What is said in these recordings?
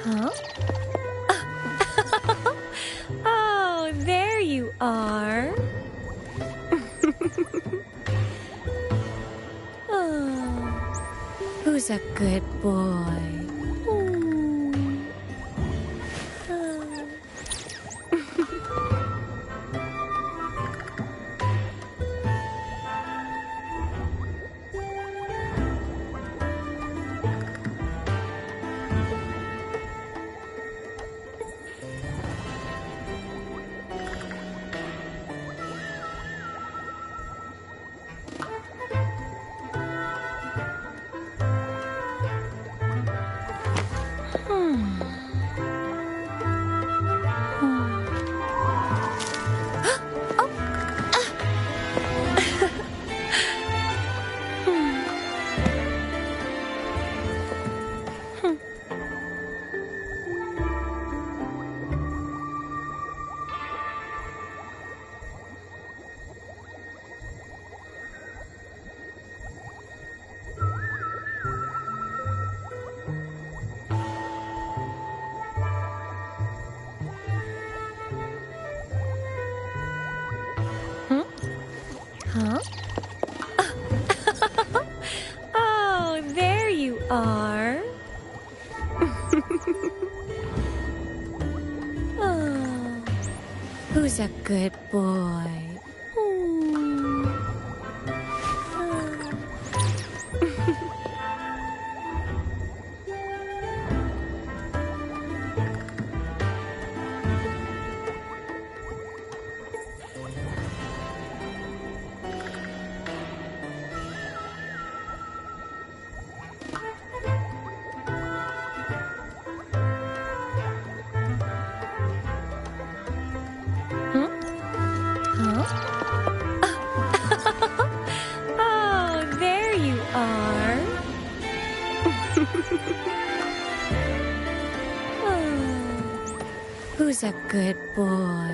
Huh? Oh, there you are. Oh, who's a good boy? Huh? Oh, there you are. Oh, who's a good boy? Oh, there you are. Oh, who's a good boy?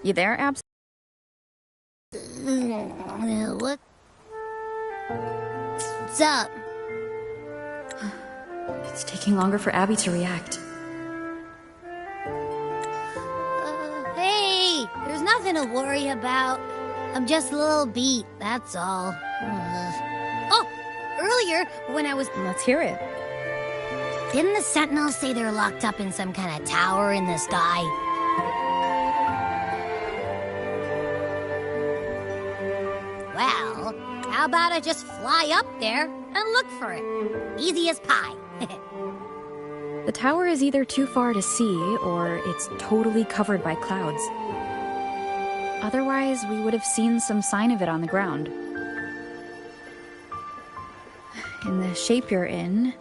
You there, Abs? What's up? It's taking longer for Abby to react. Hey, there's nothing to worry about. I'm just a little beat, that's all. Oh, earlier when I was... Let's hear it. Didn't the Sentinels say they're locked up in some kind of tower in the sky? Well, how about I just fly up there and look for it? Easy as pie. The tower is either too far to see, or it's totally covered by clouds. Otherwise, we would have seen some sign of it on the ground. In the shape you're in,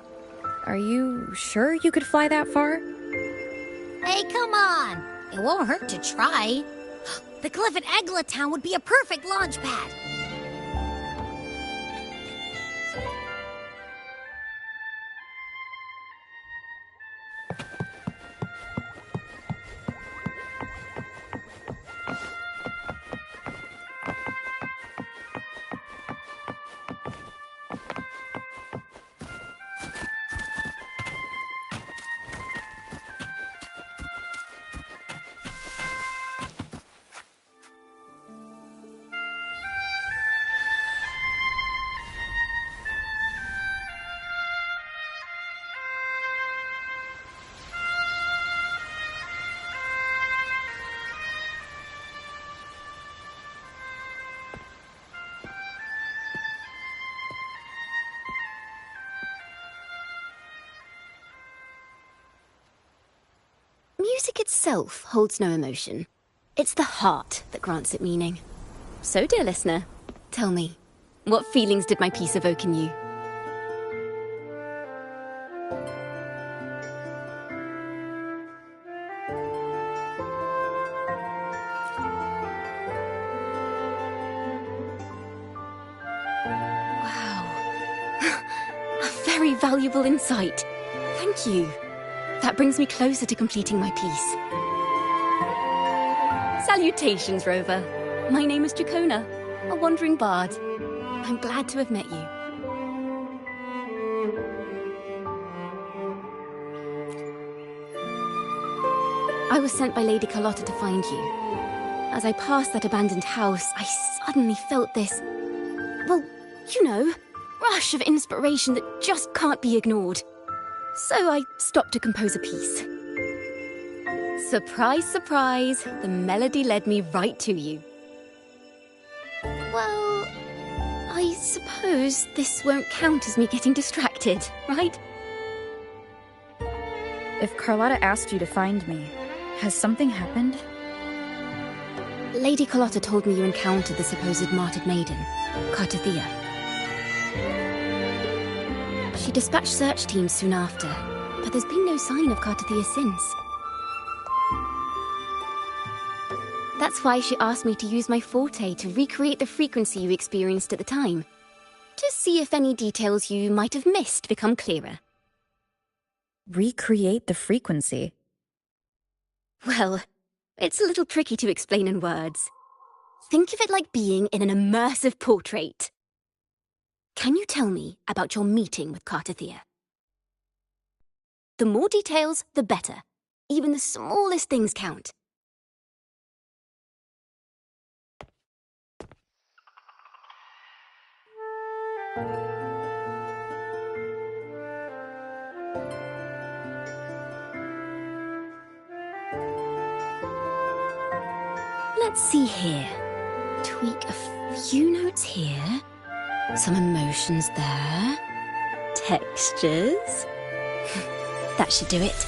are you sure you could fly that far? Hey, come on! It won't hurt to try. The cliff at Egla Town would be a perfect launch pad. itself holds no emotion. It's the heart that grants it meaning. So, dear listener, tell me, what feelings did my piece evoke in you? Very valuable insight. Thank you. That brings me closer to completing my piece. Salutations, Rover. My name is Dracona, a wandering bard. I'm glad to have met you. I was sent by Lady Carlotta to find you. As I passed that abandoned house, I suddenly felt this... well, you know... rush of inspiration that just can't be ignored. So I stopped to compose a piece. Surprise, surprise, the melody led me right to you. Well, I suppose this won't count as me getting distracted, right? If Carlotta asked you to find me, has something happened? Lady Carlotta told me you encountered the supposed martyred maiden, Cartothea. She dispatched search teams soon after, but there's been no sign of Cartothea since. That's why she asked me to use my forte to recreate the frequency you experienced at the time, to see if any details you might have missed become clearer. Recreate the frequency? Well, it's a little tricky to explain in words. Think of it like being in an immersive portrait. Can you tell me about your meeting with Cartothea? The more details, the better. Even the smallest things count. Let's see here. Tweak a few notes here. Some emotions there. Textures. That should do it.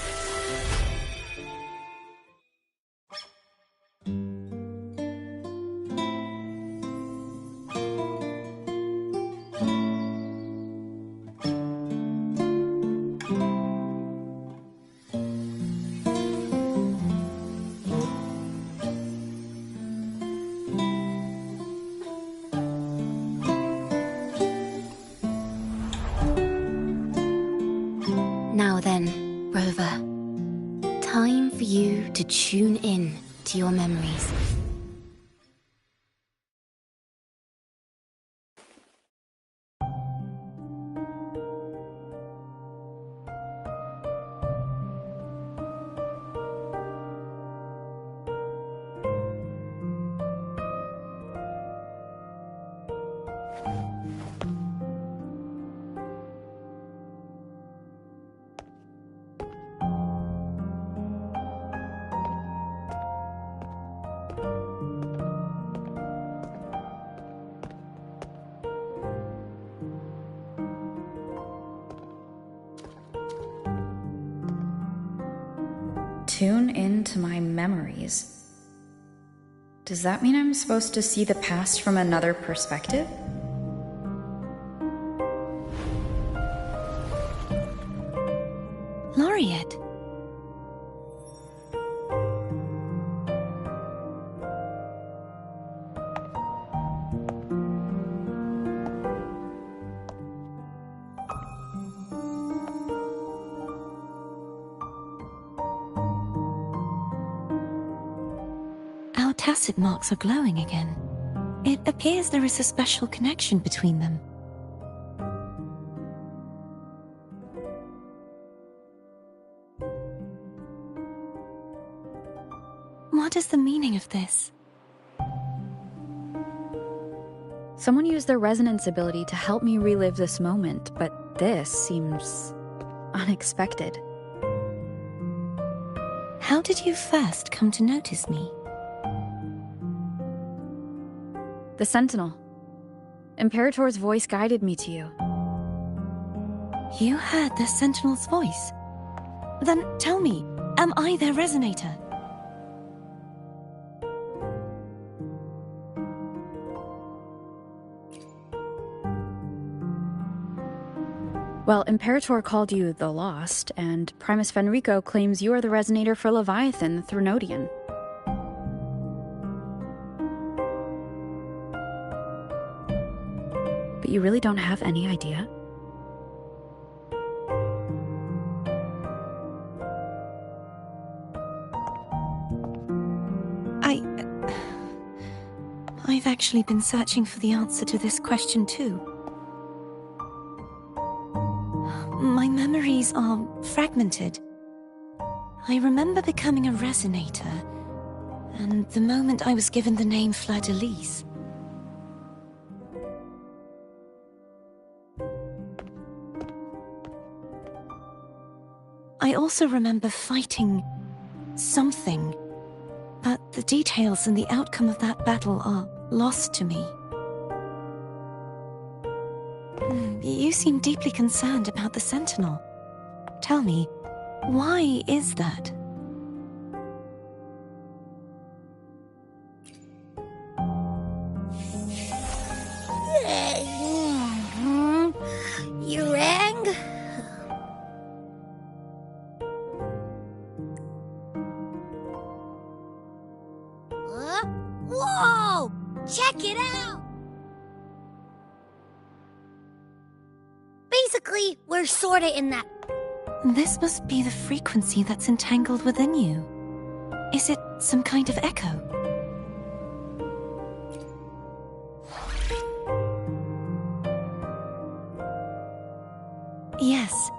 Now then, Rover, time for you to tune in to your memories. Tune into my memories. Does that mean I'm supposed to see the past from another perspective? Laureate. Our tacit marks are glowing again. It appears there is a special connection between them. What is the meaning of this? Someone used their resonance ability to help me relive this moment, but this seems unexpected. How did you first come to notice me? The Sentinel. Imperator's voice guided me to you. You heard the Sentinel's voice? Then tell me, am I their resonator? Well, Imperator called you the Lost, and Primus Fenrico claims you are the resonator for Leviathan, the Threnodian. But you really don't have any idea? I've actually been searching for the answer to this question too. My memories are fragmented. I remember becoming a resonator, and the moment I was given the name Fleur-de-Lis. I also remember fighting something, but the details and the outcome of that battle are lost to me. You seem deeply concerned about the Sentinel. Tell me, why is that? You rang? Whoa! Check it out! Basically, we're sorta in that... This must be the frequency that's entangled within you. Is it some kind of echo? Yes,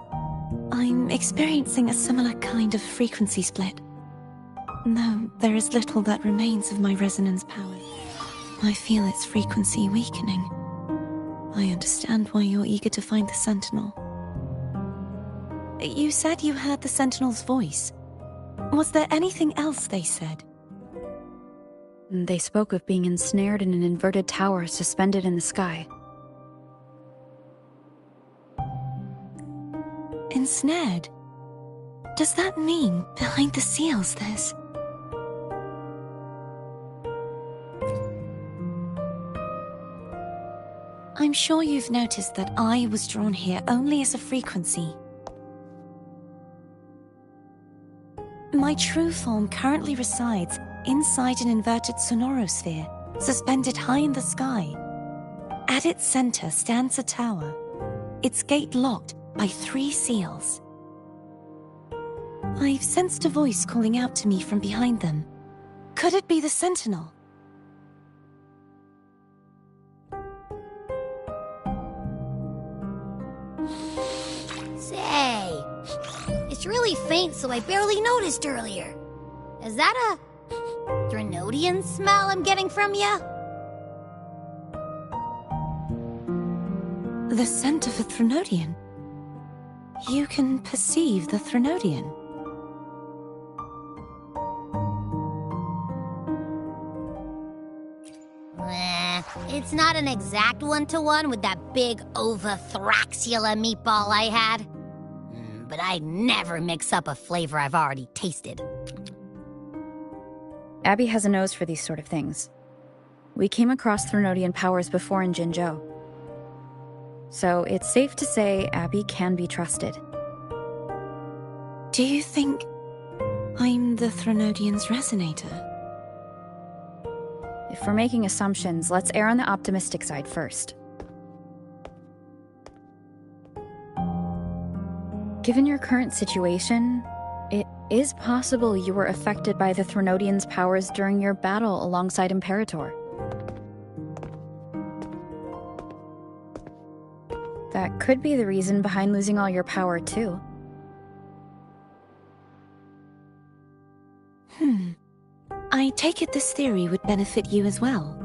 I'm experiencing a similar kind of frequency split. Though there is little that remains of my resonance power, I feel its frequency weakening. I understand why you're eager to find the Sentinel. You said you heard the Sentinel's voice. Was there anything else they said? They spoke of being ensnared in an inverted tower suspended in the sky. Ensnared? Does that mean behind the seals there's... I'm sure you've noticed that I was drawn here only as a frequency. My true form currently resides inside an inverted sonorosphere, suspended high in the sky. At its center stands a tower, its gate locked by 3 seals. I've sensed a voice calling out to me from behind them. Could it be the Sentinel? Say, it's really faint, so I barely noticed earlier. Is that a Threnodian smell I'm getting from you? The scent of a Threnodian? You can perceive the Threnodian? It's not an exact one-to-one with that big Ovathraxula meatball I had. But I'd never mix up a flavor I've already tasted. Abby has a nose for these sort of things. We came across Threnodian powers before in Jinzhou. So it's safe to say Abby can be trusted. Do you think I'm the Threnodian's resonator? If we're making assumptions, let's err on the optimistic side first. Given your current situation, it is possible you were affected by the Threnodian's powers during your battle alongside Imperator. That could be the reason behind losing all your power, too. I take it this theory would benefit you as well.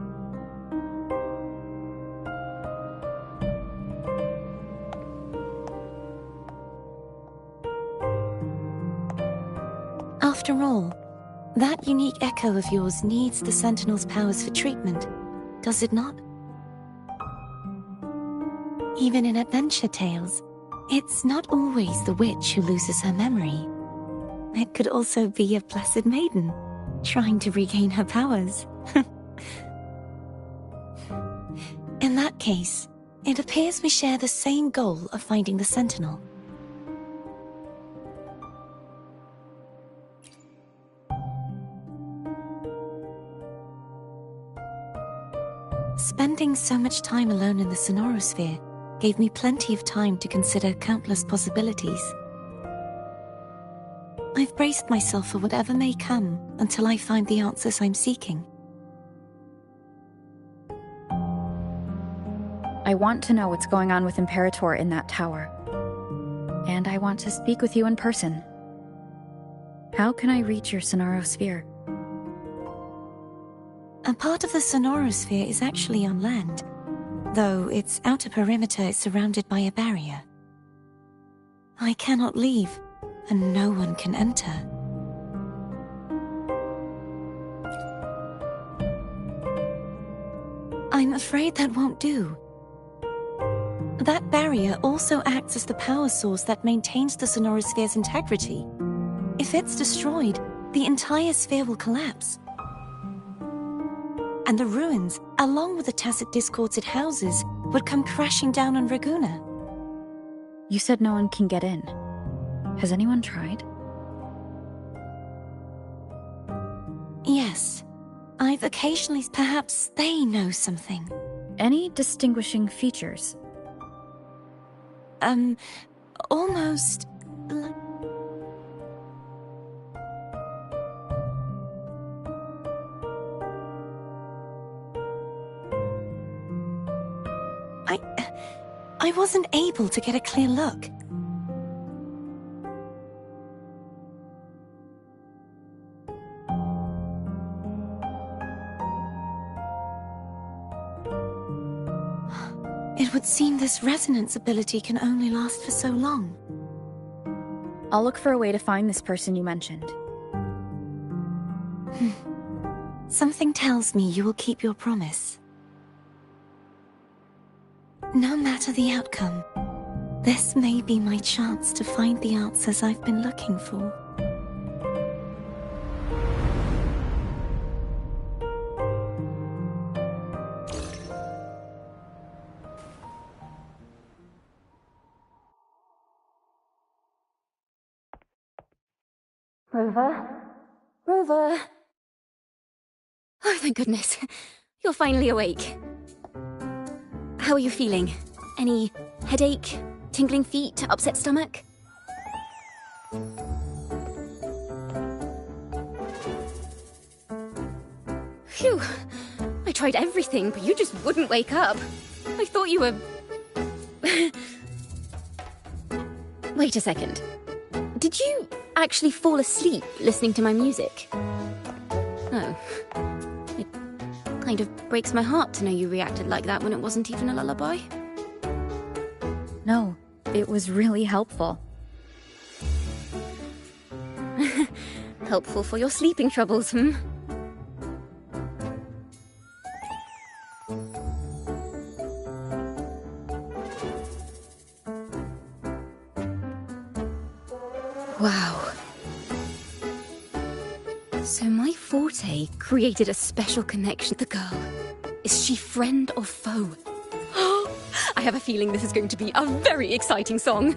After all, that unique echo of yours needs the Sentinel's powers for treatment, does it not? Even in adventure tales, it's not always the witch who loses her memory. It could also be a blessed maiden, trying to regain her powers. In that case, It appears we share the same goal of finding the Sentinel. Spending so much time alone in the Sonorosphere gave me plenty of time to consider countless possibilities. I've braced myself for whatever may come until I find the answers I'm seeking. I want to know what's going on with Imperator in that tower. And I want to speak with you in person. How can I reach your Sonorosphere? A part of the Sonorosphere is actually on land, though its outer perimeter is surrounded by a barrier. I cannot leave, and no one can enter. I'm afraid that won't do. That barrier also acts as the power source that maintains the Sonorosphere's integrity. If it's destroyed, the entire sphere will collapse. And the ruins, along with the tacit discords it houses, would come crashing down on Raguna. You said no one can get in. Has anyone tried? Yes. I've occasionally... Perhaps they know something. Any distinguishing features? Almost... like... I wasn't able to get a clear look. It would seem this resonance ability can only last for so long. I'll look for a way to find this person you mentioned. Something tells me you will keep your promise. No matter the outcome, this may be my chance to find the answers I've been looking for. Rover? Rover! Oh, thank goodness. You're finally awake. How are you feeling? Any headache, tingling feet, upset stomach? Phew. I tried everything, but you just wouldn't wake up. I thought you were... Wait a second. Did you actually fall asleep listening to my music? Oh. It kind of breaks my heart to know you reacted like that when it wasn't even a lullaby. No, it was really helpful. Helpful for your sleeping troubles, hmm? Wow. So my forte created a special connection with the girl. Is she friend or foe? I have a feeling this is going to be a very exciting song.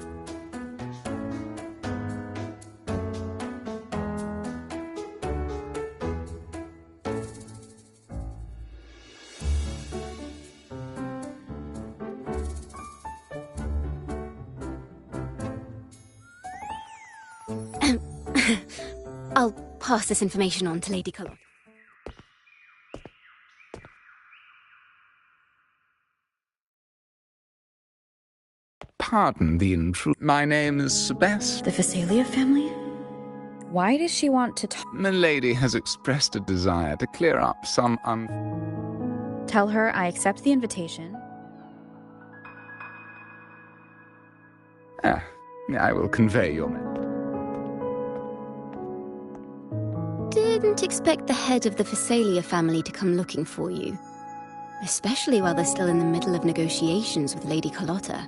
I'll pass this information on to Lady Carlotta. Pardon the intrusion. My name is Sebastian. The Phasalia family? Why does she want to talk? Milady has expressed a desire to clear up some Tell her I accept the invitation. I will convey your message. Didn't expect the head of the Phasalia family to come looking for you. Especially while they're still in the middle of negotiations with Lady Carlotta.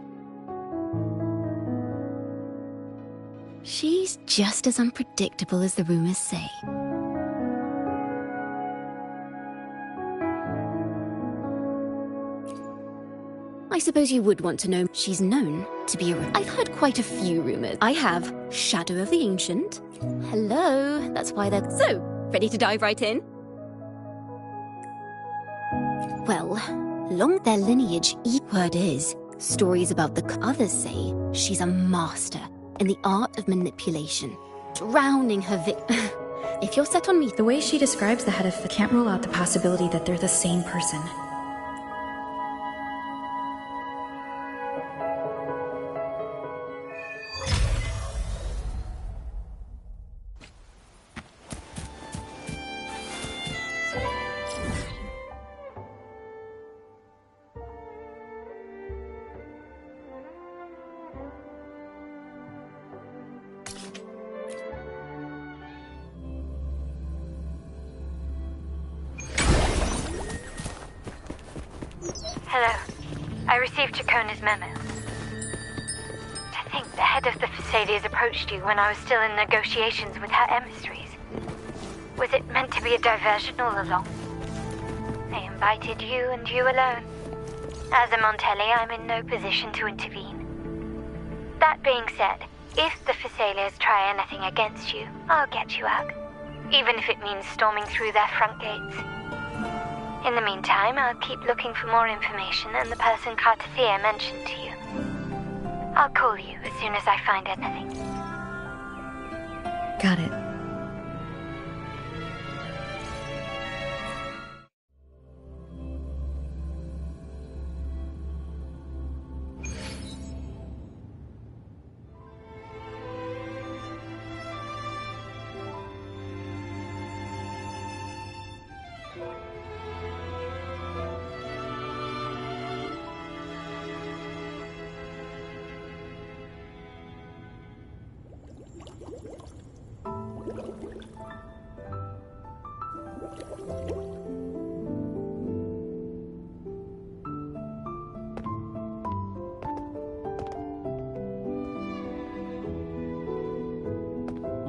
She's just as unpredictable as the rumors say. I I suppose you would want to know she's known to be a... I've heard quite a few rumors. I have Shadow of the Ancient. Hello, that's why they're... So, ready to dive right in? Well, long their lineage, word is, stories about the others say she's a master in the art of manipulation, drowning her If you're set on me... The way she describes the head of... can't rule out the possibility that they're the same person. Hello. I received Chacona's memo. To think the head of the Phasalias approached you when I was still in negotiations with her emissaries. Was it meant to be a diversion all along? They invited you and you alone. As a Montelli, I'm in no position to intervene. That being said, if the Phasalias try anything against you, I'll get you out. Even if it means storming through their front gates. In the meantime, I'll keep looking for more information and the person Cartathea mentioned to you. I'll call you as soon as I find anything. Got it.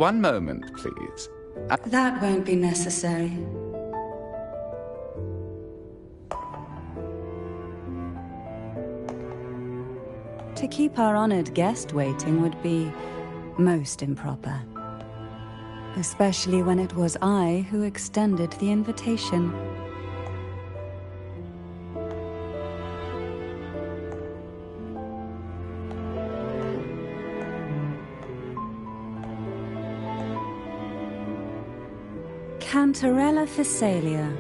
One moment, please. That won't be necessary. To keep our honored guest waiting would be most improper. Especially when it was I who extended the invitation. Cantarella Phasalia,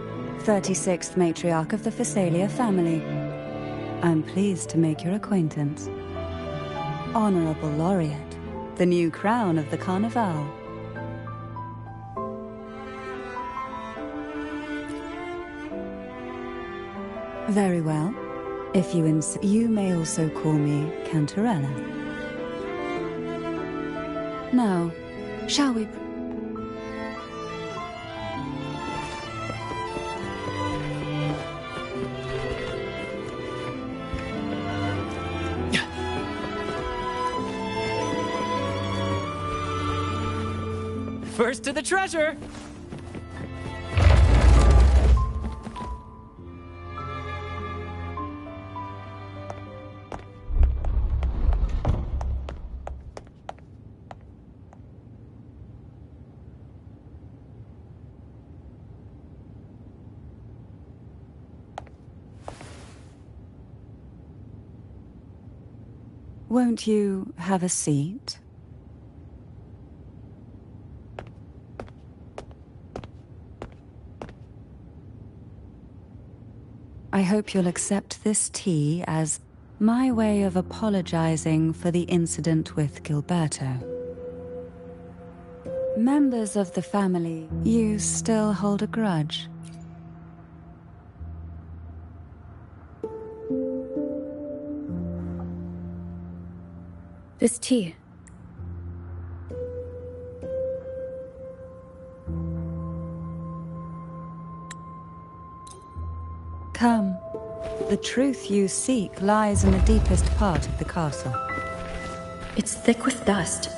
36th matriarch of the Phasalia family. I'm pleased to make your acquaintance. Honorable Laureate, the new crown of the Carnival. Very well. If you insist, you may also call me Cantarella. Now, shall we... First to the treasure! Won't you have a seat? I hope you'll accept this tea as my way of apologizing for the incident with Gilberto. Members of the family, you still hold a grudge? This tea. Come. The truth you seek lies in the deepest part of the castle. It's thick with dust.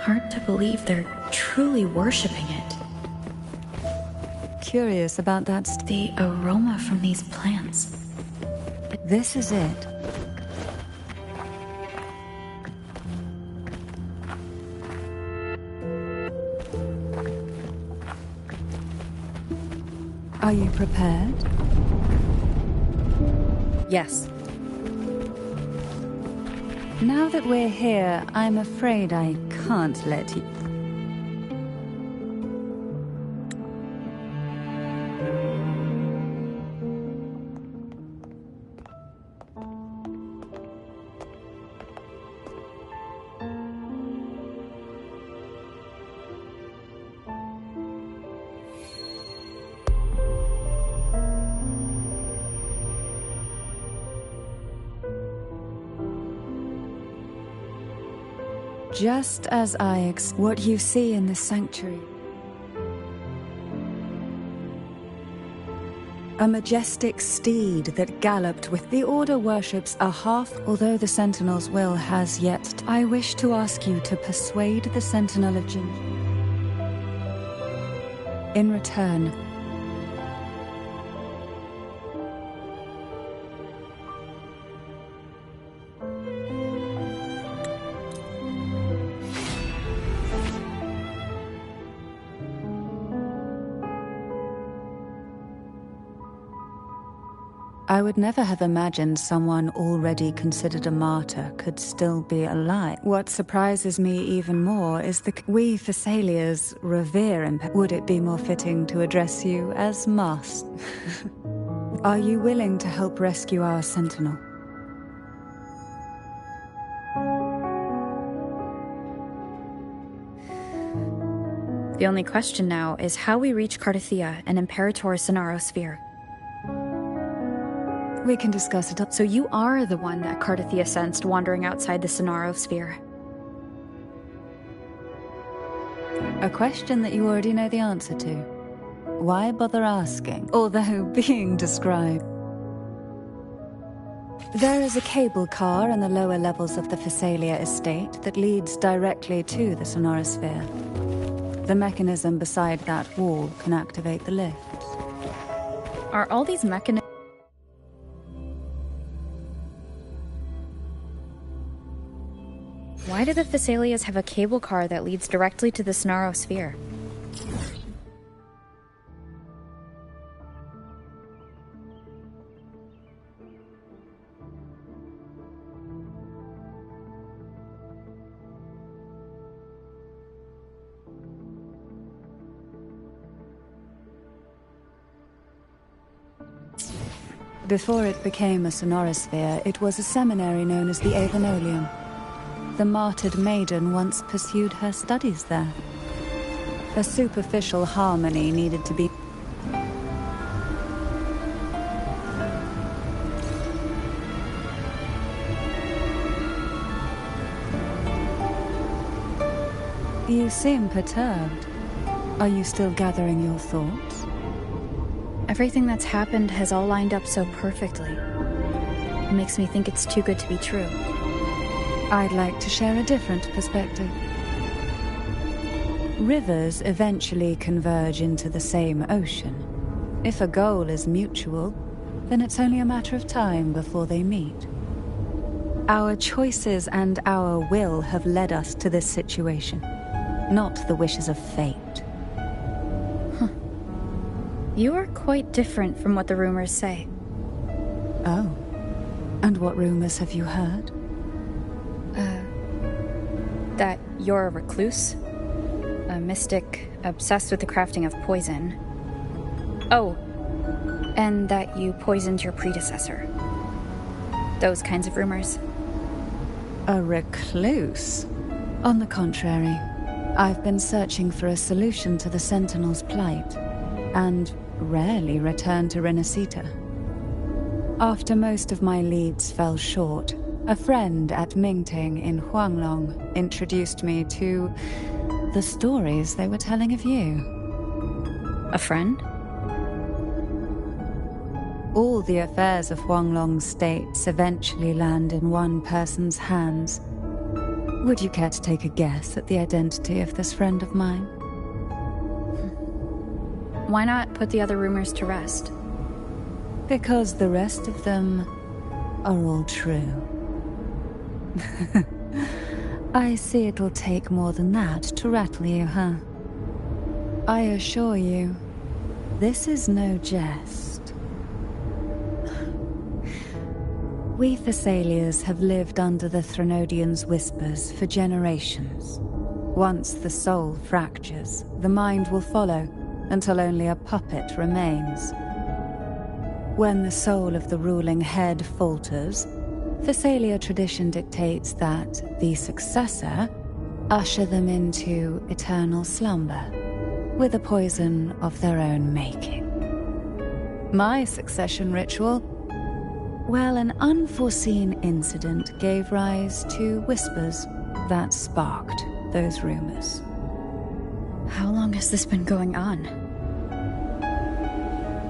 Hard to believe they're truly worshipping it. Curious about that The aroma from these plants. This is it. Are you prepared? Yes. Now that we're here, I'm afraid I can't let you. Just as what you see in the sanctuary. A majestic steed that galloped with the Order worships a half, although the Sentinel's will has yet. I wish to ask you to persuade the Sentinel of Jin. In return, I would never have imagined someone already considered a martyr could still be alive. What surprises me even more is we Thessalians revere and would it be more fitting to address you as Master? Are you willing to help rescue our Sentinel? The only question now is how we reach Cardathia and Imperator Sonaro Sphere. We can discuss it. So you are the one that Cardathia sensed wandering outside the Sonaro Sphere. A question that you already know the answer to. Why bother asking? Although being described. There is a cable car in the lower levels of the Thessalia estate that leads directly to the Sonaro Sphere. The mechanism beside that wall can activate the lifts. Are all these mechanisms... Why do the Thessalias have a cable car that leads directly to the Sonaro Sphere? Before it became a sonorosphere, it was a seminary known as the Avenolium. The martyred Maiden once pursued her studies there. A superficial harmony needed to be... You seem perturbed. Are you still gathering your thoughts? Everything that's happened has all lined up so perfectly. It makes me think it's too good to be true. I'd like to share a different perspective. Rivers eventually converge into the same ocean. If a goal is mutual, then it's only a matter of time before they meet. Our choices and our will have led us to this situation, not the wishes of fate. You are quite different from what the rumors say. Oh. And what rumors have you heard? That you're a recluse, a mystic obsessed with the crafting of poison. Oh, and that you poisoned your predecessor. Those kinds of rumors. A recluse? On the contrary, I've been searching for a solution to the Sentinel's plight, and rarely return to Renacita. After most of my leads fell short, a friend at Mingting in Huanglong introduced me to the stories they were telling of you. A friend? All the affairs of Huanglong's states eventually land in one person's hands. Would you care to take a guess at the identity of this friend of mine? Why not put the other rumors to rest? Because the rest of them are all true. I see it'll take more than that to rattle you, huh? I assure you, this is no jest. We Thessalians have lived under the Threnodians' whispers for generations. Once the soul fractures, the mind will follow, until only a puppet remains. When the soul of the ruling head falters, Thessalia tradition dictates that the successor usher them into eternal slumber, with a poison of their own making. My succession ritual? Well, an unforeseen incident gave rise to whispers that sparked those rumors. How long has this been going on?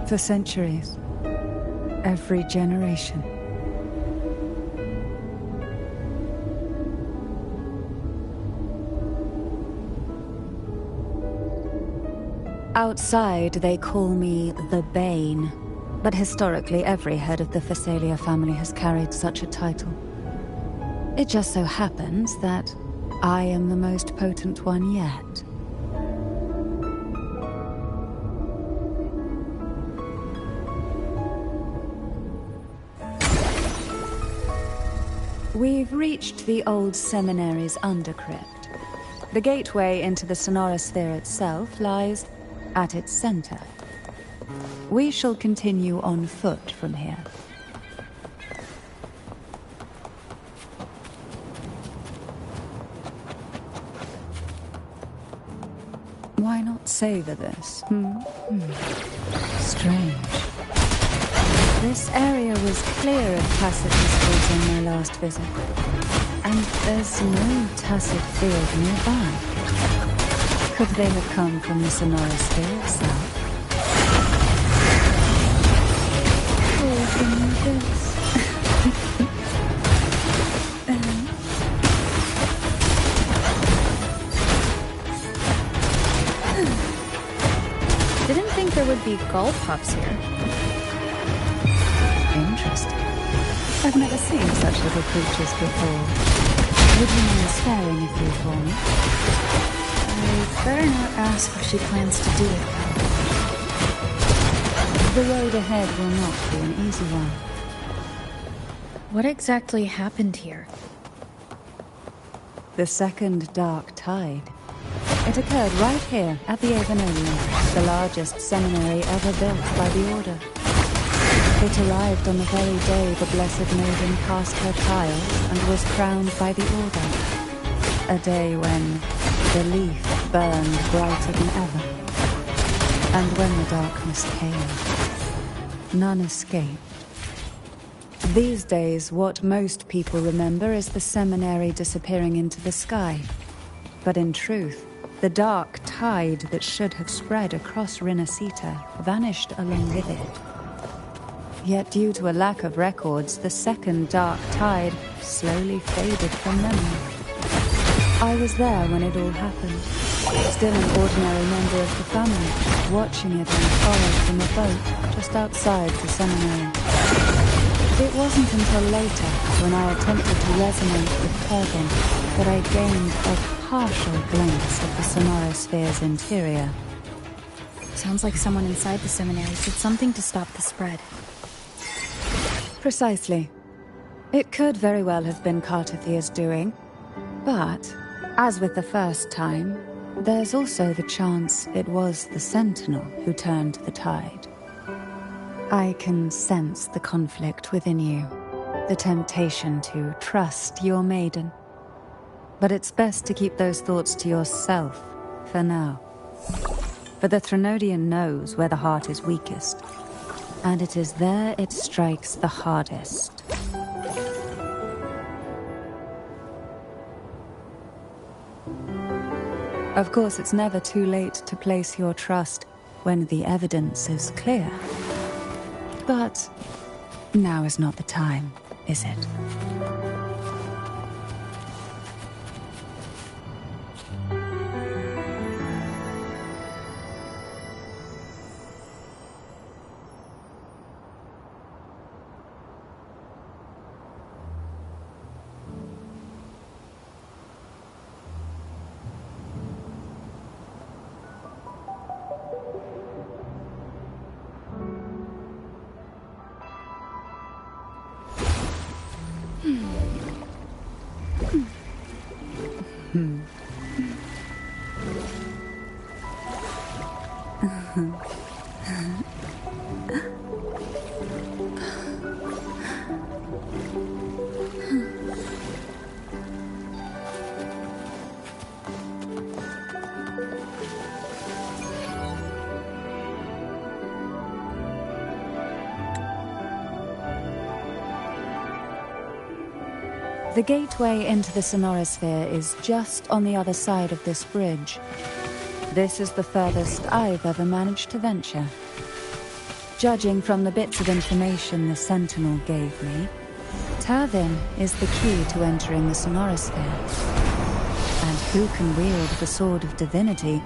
For centuries. Every generation. Outside, they call me the Bane, but historically every head of the Thessalia family has carried such a title. It just so happens that I am the most potent one yet. We've reached the old seminary's undercrypt. The gateway into the sonorosphere itself lies at its center. We shall continue on foot from here. Why not savor this? Strange. This area was clear of tacit mysteries on my last visit. And there's no tacit field nearby. Could they have come from the sonorosphere itself? Oh, give me this. Didn't think there would be gull pups here. Interesting. I've never seen such little creatures before. Would you mind staring a few for me? I'd better not ask what she plans to do. The road ahead will not be an easy one. What exactly happened here? The second dark tide. It occurred right here at the Avenolium, the largest seminary ever built by the Order. It arrived on the very day the Blessed Maiden cast her trials and was crowned by the Order. A day when the leaf burned brighter than ever. And when the darkness came, none escaped. These days, what most people remember is the seminary disappearing into the sky. But in truth, the dark tide that should have spread across Rinascita vanished along with it. Yet due to a lack of records, the second dark tide slowly faded from memory. I was there when it all happened, still an ordinary member of the family, watching it unfold from a boat just outside the seminary. It wasn't until later, when I attempted to resonate with Kurgan, that I gained a partial glimpse of the sonorosphere's interior. Sounds like someone inside the seminary did something to stop the spread. Precisely. It could very well have been Kartathia's doing, but, as with the first time, there's also the chance it was the Sentinel who turned the tide. I can sense the conflict within you, the temptation to trust your maiden. But it's best to keep those thoughts to yourself, for now. For the Threnodian knows where the heart is weakest, and it is there it strikes the hardest. Of course, it's never too late to place your trust when the evidence is clear. But now is not the time, is it? The gateway into the Sonorosphere is just on the other side of this bridge. This is the furthest I've ever managed to venture. Judging from the bits of information the Sentinel gave me, Tervin is the key to entering the Sonorosphere. And who can wield the Sword of Divinity?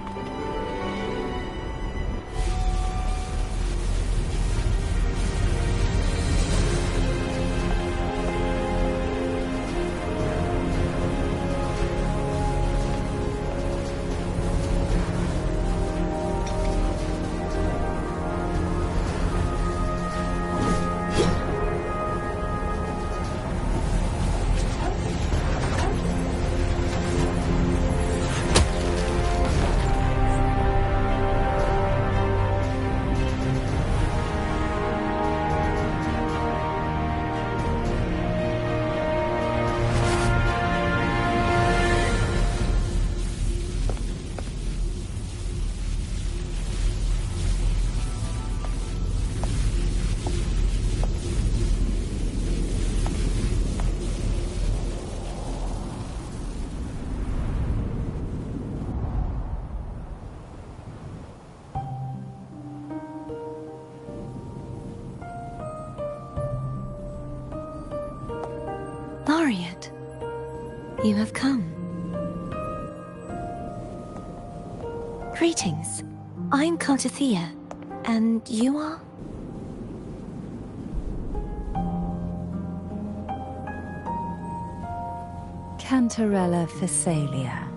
Laureate, you have come. Greetings. I'm Cartithia, and you are? Cantarella Physalia.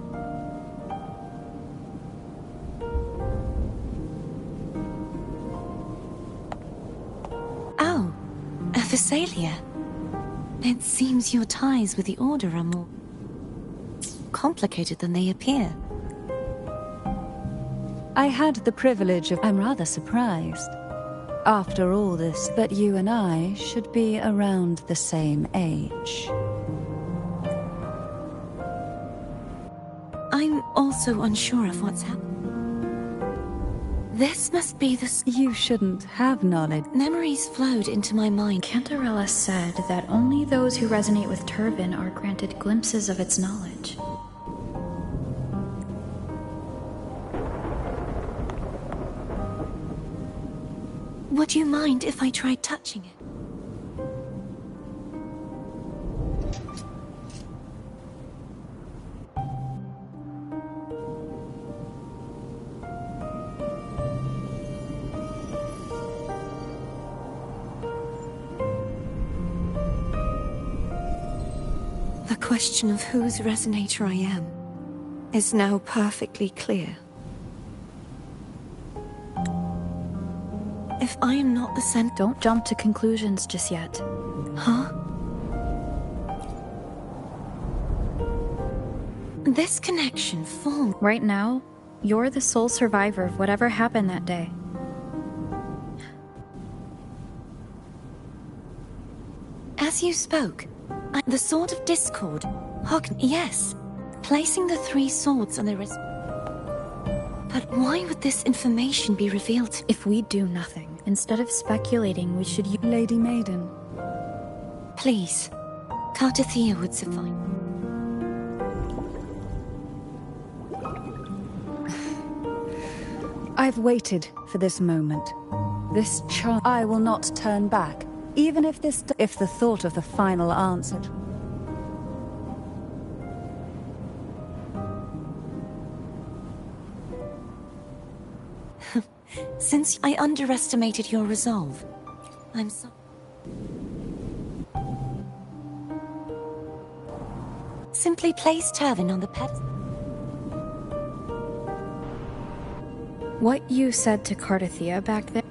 Oh, a Physalia. It seems your ties with the Order are more complicated than they appear. I had the privilege of... I'm rather surprised. After all this, that you and I should be around the same age. I'm also unsure of what's happened. This must be the... You shouldn't have knowledge. Memories flowed into my mind. Cantarella said that only those who resonate with Tervin are granted glimpses of its knowledge. Would you mind if I tried touching it? The question of whose resonator I am is now perfectly clear. If I am not the center... Don't jump to conclusions just yet. Huh? This connection formed... Right now, you're the sole survivor of whatever happened that day. As you spoke, the Sword of Discord. Yes, placing the three swords on the wrist. But why would this information be revealed? If we do nothing, instead of speculating, we should use... Lady Maiden. Please, Cartithia would suffice. I've waited for this moment. This chance. I will not turn back, even if the thought of the final answer. Since I underestimated your resolve, I'm sorry. Simply place Tervin on the pedestal. What you said to Cartithia back there?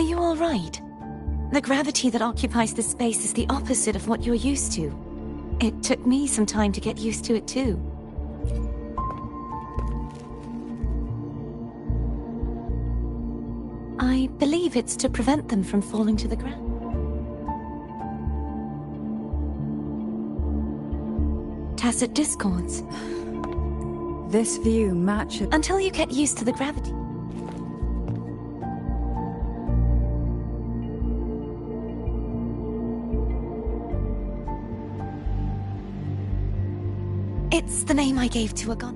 Are you all right? The gravity that occupies this space is the opposite of what you're used to. It took me some time to get used to it too. I believe it's to prevent them from falling to the ground. Tacit discords. This view matches... Until you get used to the gravity. It's the name I gave to a god.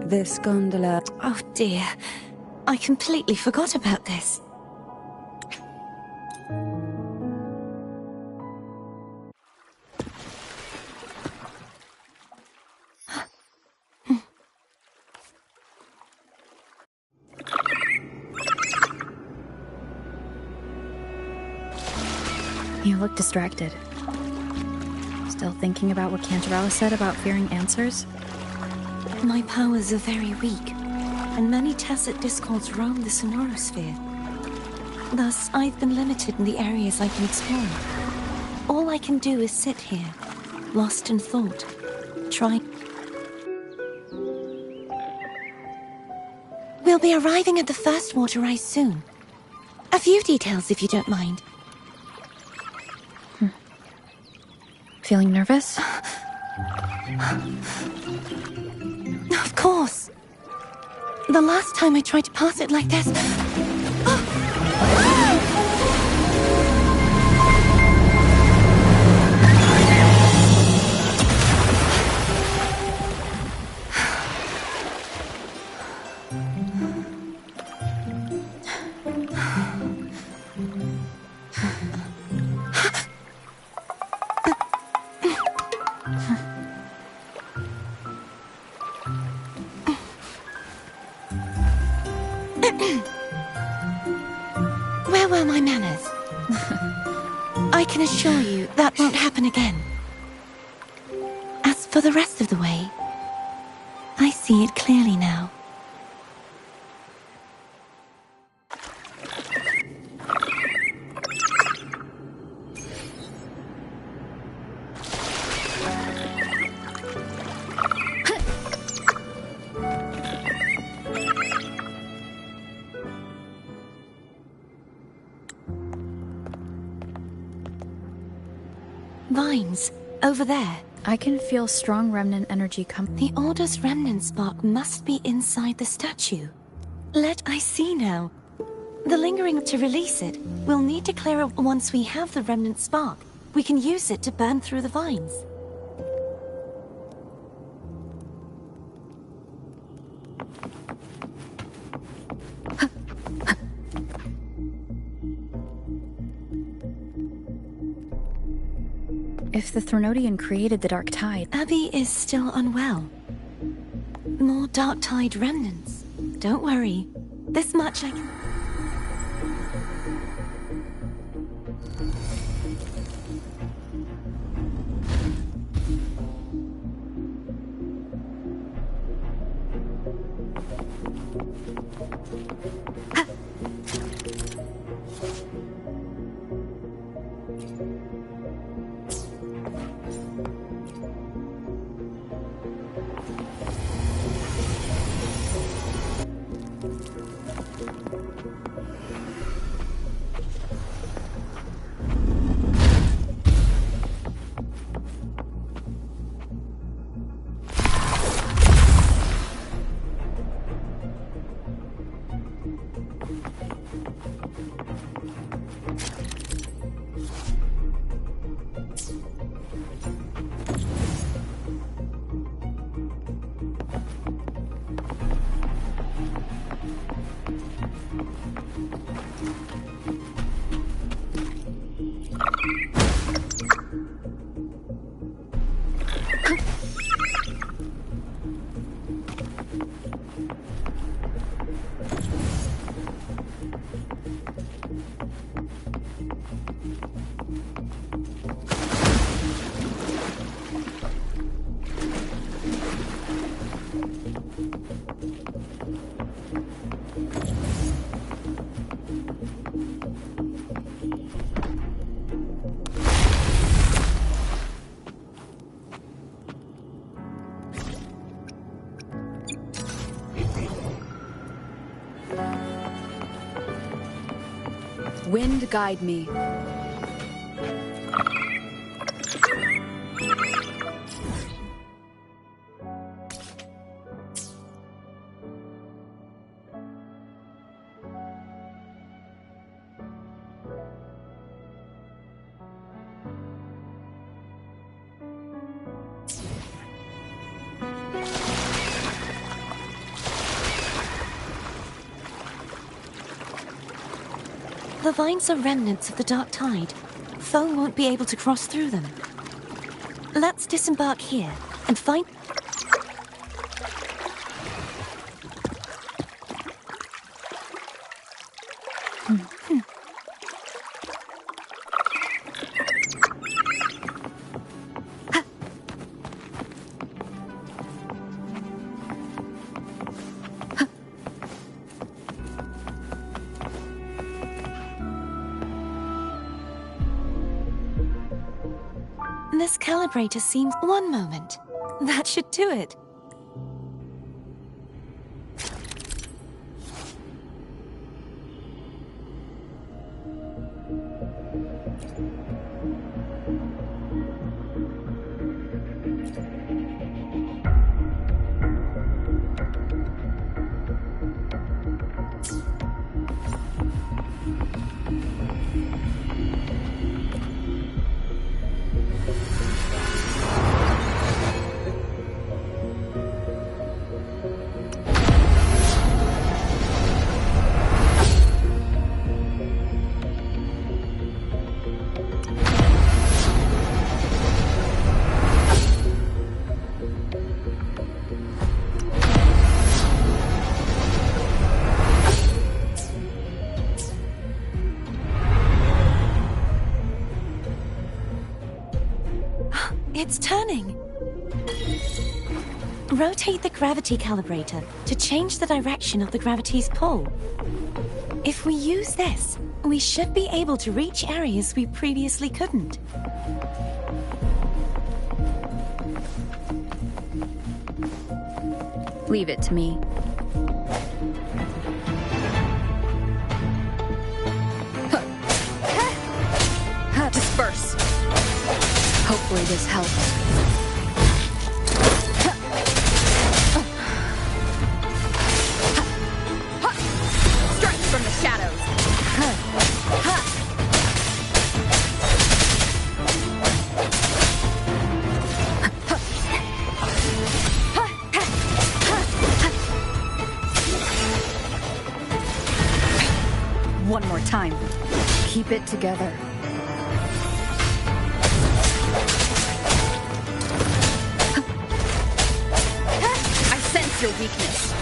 This gondola... Oh dear, I completely forgot about this. You look distracted. Still thinking about what Cantarella said about fearing answers? My powers are very weak, and many tacit discords roam the sonorosphere. Thus, I've been limited in the areas I can explore. All I can do is sit here, lost in thought, trying... We'll be arriving at the first water rise soon. A few details, if you don't mind. Feeling nervous? Of course. The last time I tried to pass it like this... Where were my manners? I can assure you that won't happen again. As for the rest of the way, I see it clearly now. Vines, over there. I can feel strong remnant energy The Order's remnant spark must be inside the statue. I see now. The lingering to release it, we'll need to clear it once we have the remnant spark. We can use it to burn through the vines. If the Threnodian created the Dark Tide... Abby is still unwell. More Dark Tide remnants. Don't worry. This much I can... Wind guide me. The vines are remnants of the dark tide. Foe won't be able to cross through them. Let's disembark here and find... This calibrator seems... One moment. That should do it. It's turning! Rotate the gravity calibrator to change the direction of the gravity's pull. If we use this, we should be able to reach areas we previously couldn't. Leave it to me. Disperse. Hopefully this helps. Strike from the shadows. One more time. Keep it together. Your weakness.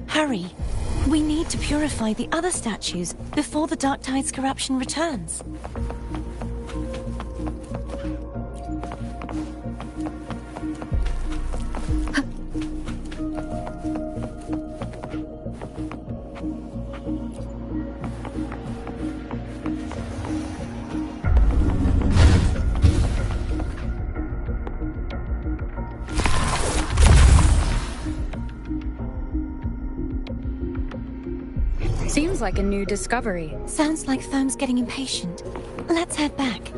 Hurry. We need to purify the other statues before the Dark Tide's corruption returns. Sounds like a new discovery. Sounds like Foam's getting impatient. Let's head back.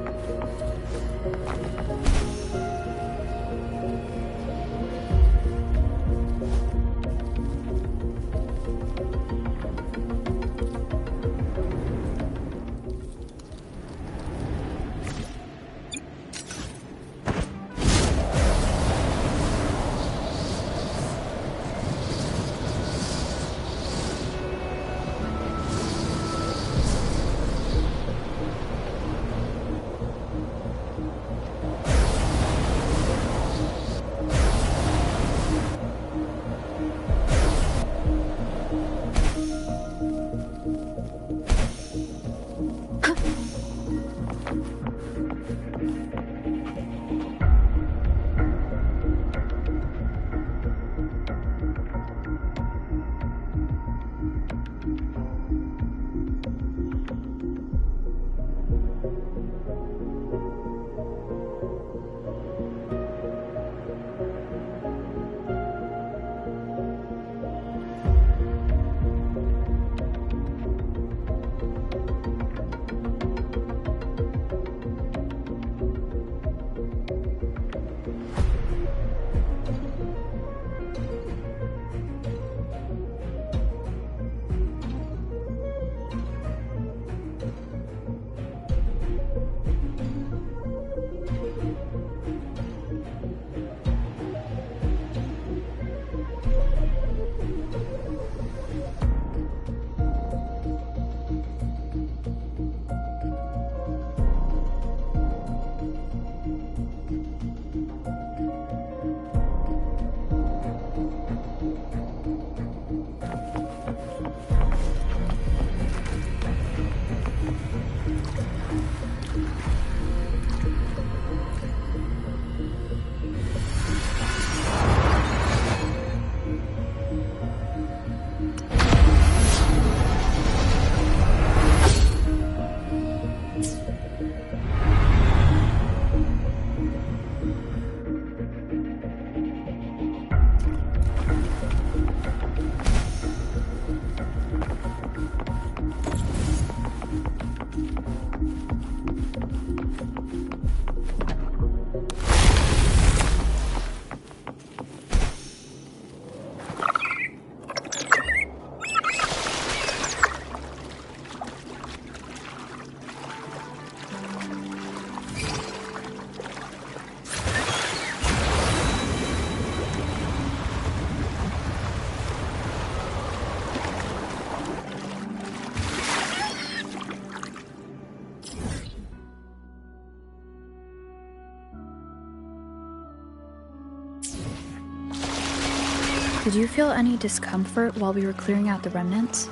Did you feel any discomfort while we were clearing out the remnants?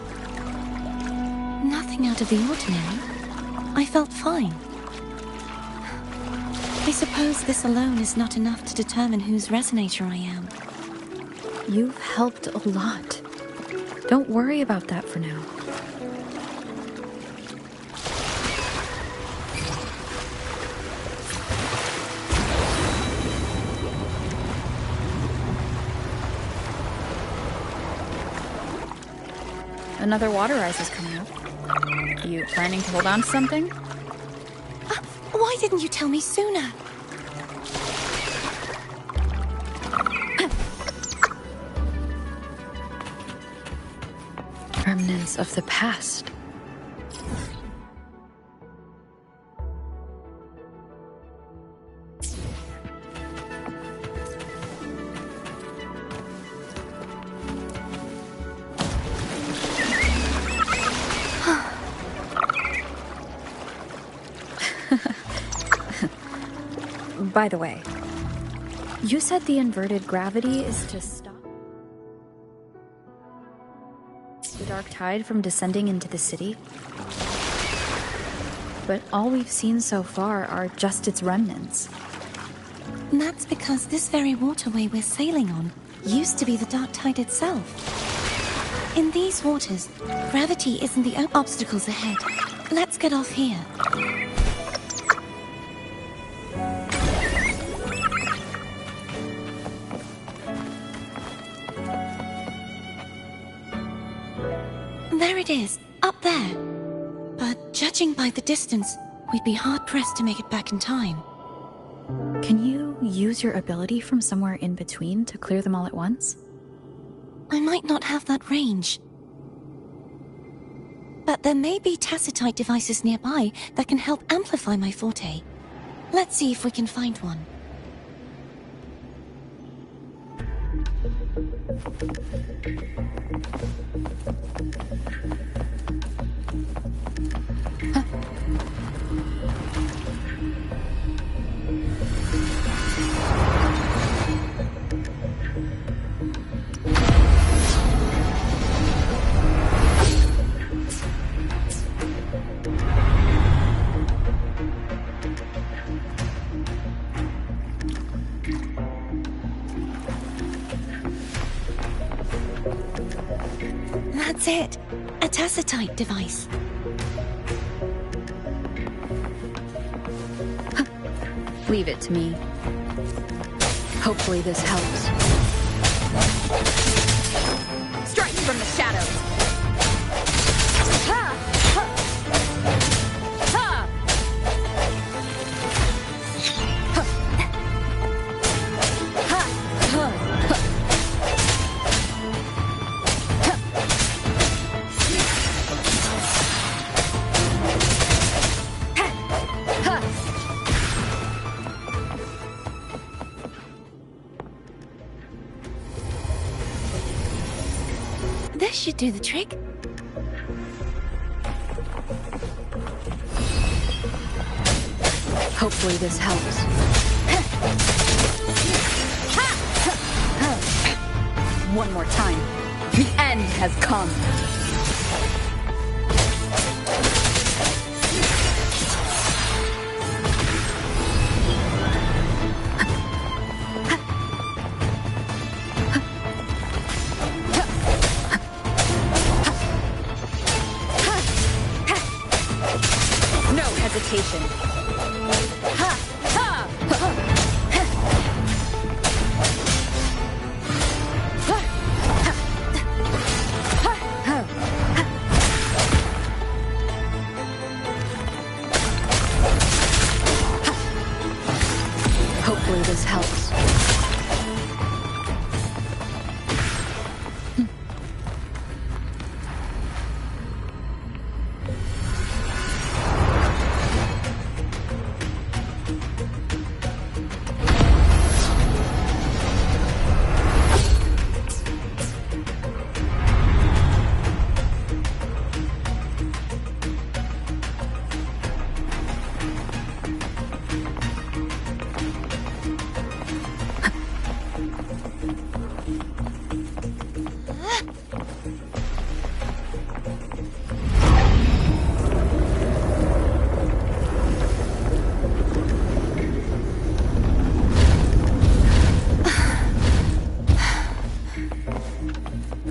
Nothing out of the ordinary. I felt fine. I suppose this alone is not enough to determine whose resonator I am. You've helped a lot. Don't worry about that for now. Another water rise is coming up. Are you planning to hold on to something? Why didn't you tell me sooner? Remnants of the past. By the way, you said the inverted gravity is to stop the dark tide from descending into the city. But all we've seen so far are just its remnants. And that's because this very waterway we're sailing on used to be the dark tide itself. In these waters, gravity isn't the obstacles ahead. Let's get off here. There it is, Up there. But judging by the distance, we'd be hard-pressed to make it back in time. Can you use your ability from somewhere in between to clear them all at once? I might not have that range. But there may be tacitite devices nearby that can help amplify my forte. Let's see if we can find one. That's it. A tacitite device. Leave it to me. Hopefully this helps. Strike from the shadows! Ha! Ha! Ha! Ha! Ha! Ha! Ha! This should do the trick. Hopefully this helps. One more time. The end has come. No hesitation. Ha! Ha! Hopefully this helps.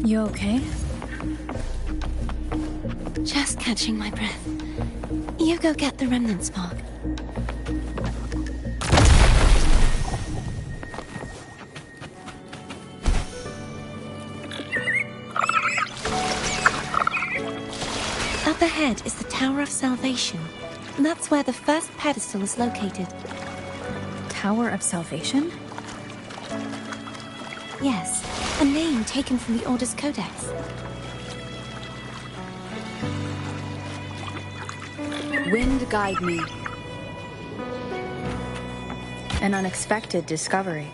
You okay? Just catching my breath. You go get the remnant spark. Up ahead is the Tower of Salvation. That's where the first pedestal is located. Tower of Salvation? Yes, a name taken from the Order's Codex. Wind guide me. An unexpected discovery.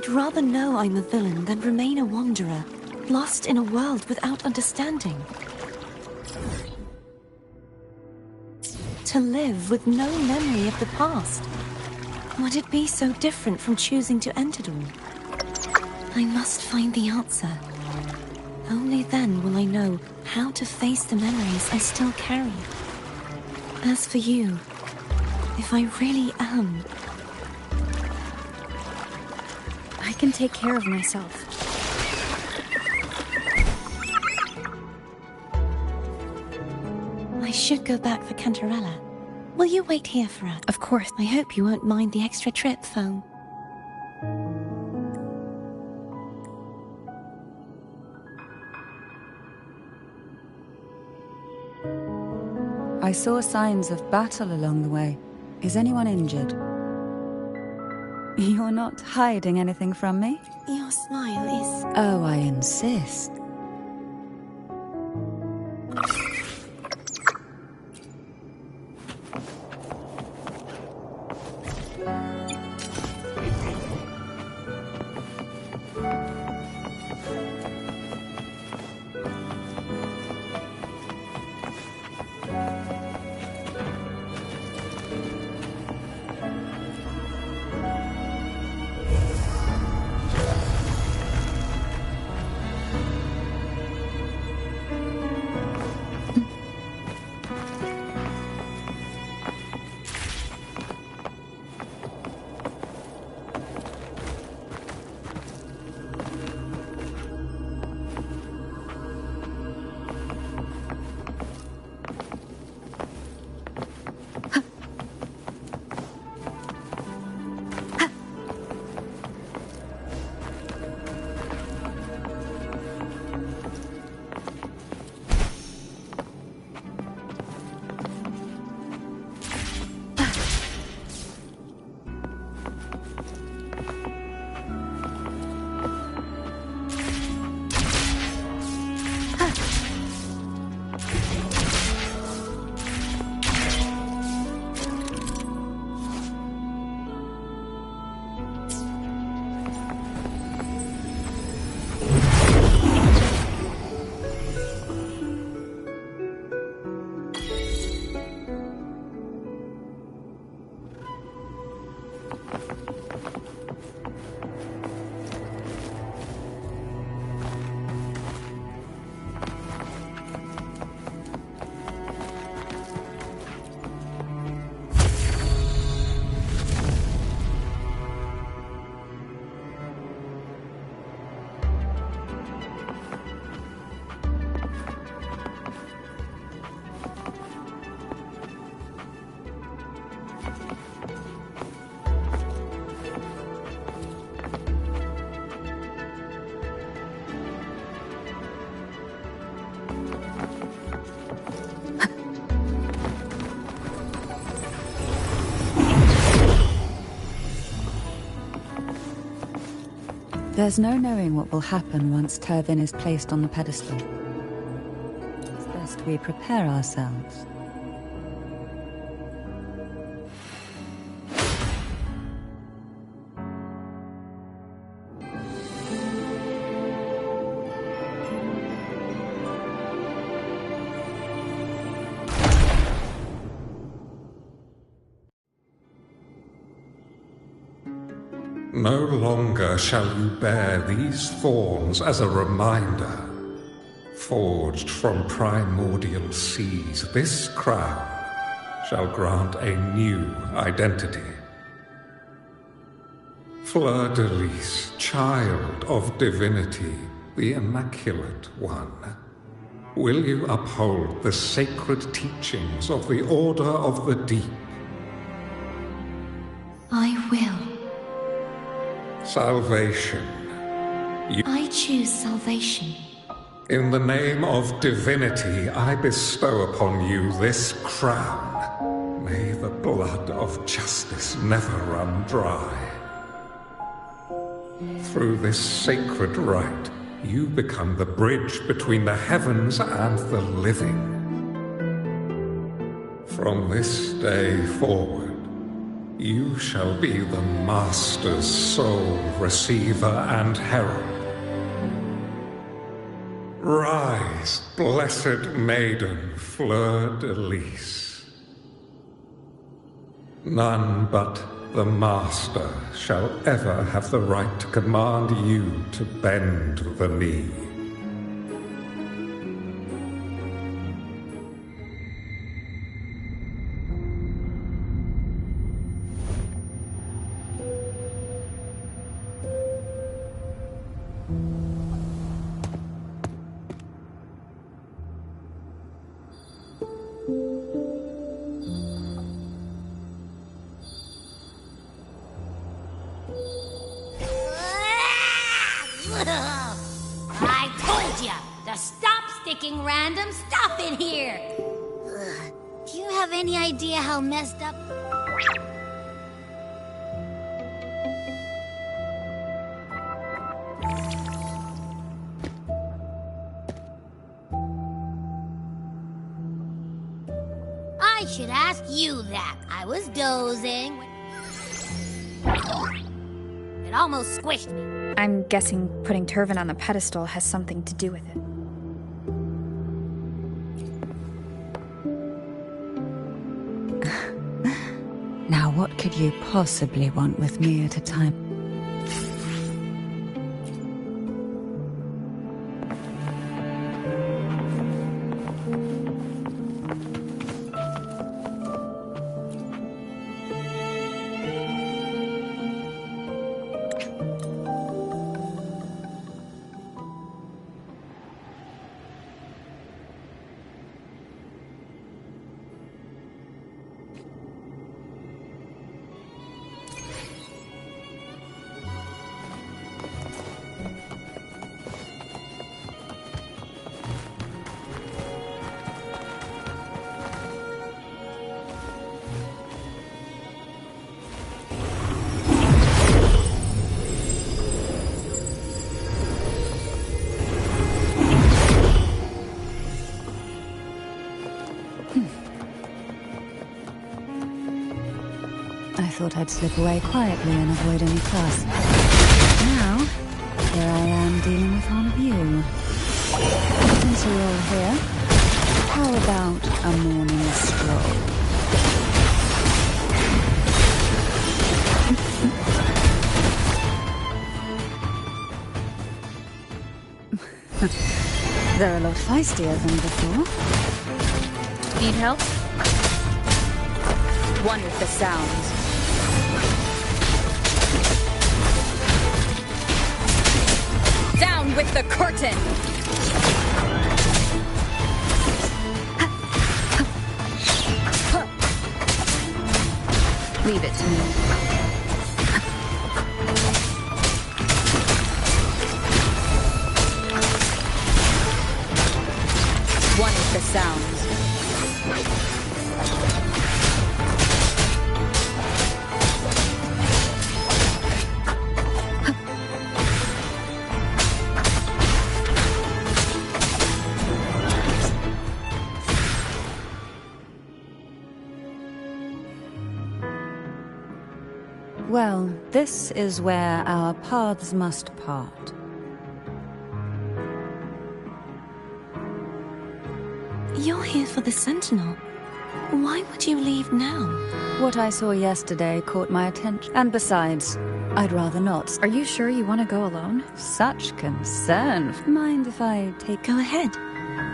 I'd rather know I'm a villain than remain a wanderer, lost in a world without understanding. To live with no memory of the past. Would it be so different from choosing to end it all? I must find the answer. Only then will I know how to face the memories I still carry. As for you, if I really am... I can take care of myself. I should go back for Cantarella. Will you wait here for us? Of course. I hope you won't mind the extra trip, Foam. I saw signs of battle along the way. Is anyone injured? You're not hiding anything from me? Your smile is... Oh, I insist. There's no knowing what will happen once Turvin is placed on the pedestal. It's best we prepare ourselves. No longer shall you bear these thorns as a reminder. Forged from primordial seas, this crown shall grant a new identity. Fleur-de-Lis, child of divinity, the Immaculate One, will you uphold the sacred teachings of the Order of the Deep? I will. Salvation. I choose salvation. In the name of divinity, I bestow upon you this crown. May the blood of justice never run dry. Through this sacred rite, you become the bridge between the heavens and the living. From this day forward, You shall be the Master's sole receiver and herald. Rise, blessed maiden, fleur-de-lis. None but the Master shall ever have the right to command you to bend the knee. I told ya to stop sticking random stuff in here! Do you have any idea how messed up... I should ask you that. I was dozing. It almost squished me. I'm guessing putting Turvin on the pedestal has something to do with it. Now what could you possibly want with me at a time? I thought I'd slip away quietly and avoid any fuss. Now, here I am dealing with all of you. Since you're all here, how about a morning stroll? They're a lot feistier than before. Need help? One with the sounds. Down with the curtain! Leave it to me. One with the sounds. Well, this is where our paths must part. You're here for the Sentinel. Why would you leave now? What I saw yesterday caught my attention. And besides, I'd rather not. Are you sure you want to go alone? Such concern. Mind if I take... Go ahead.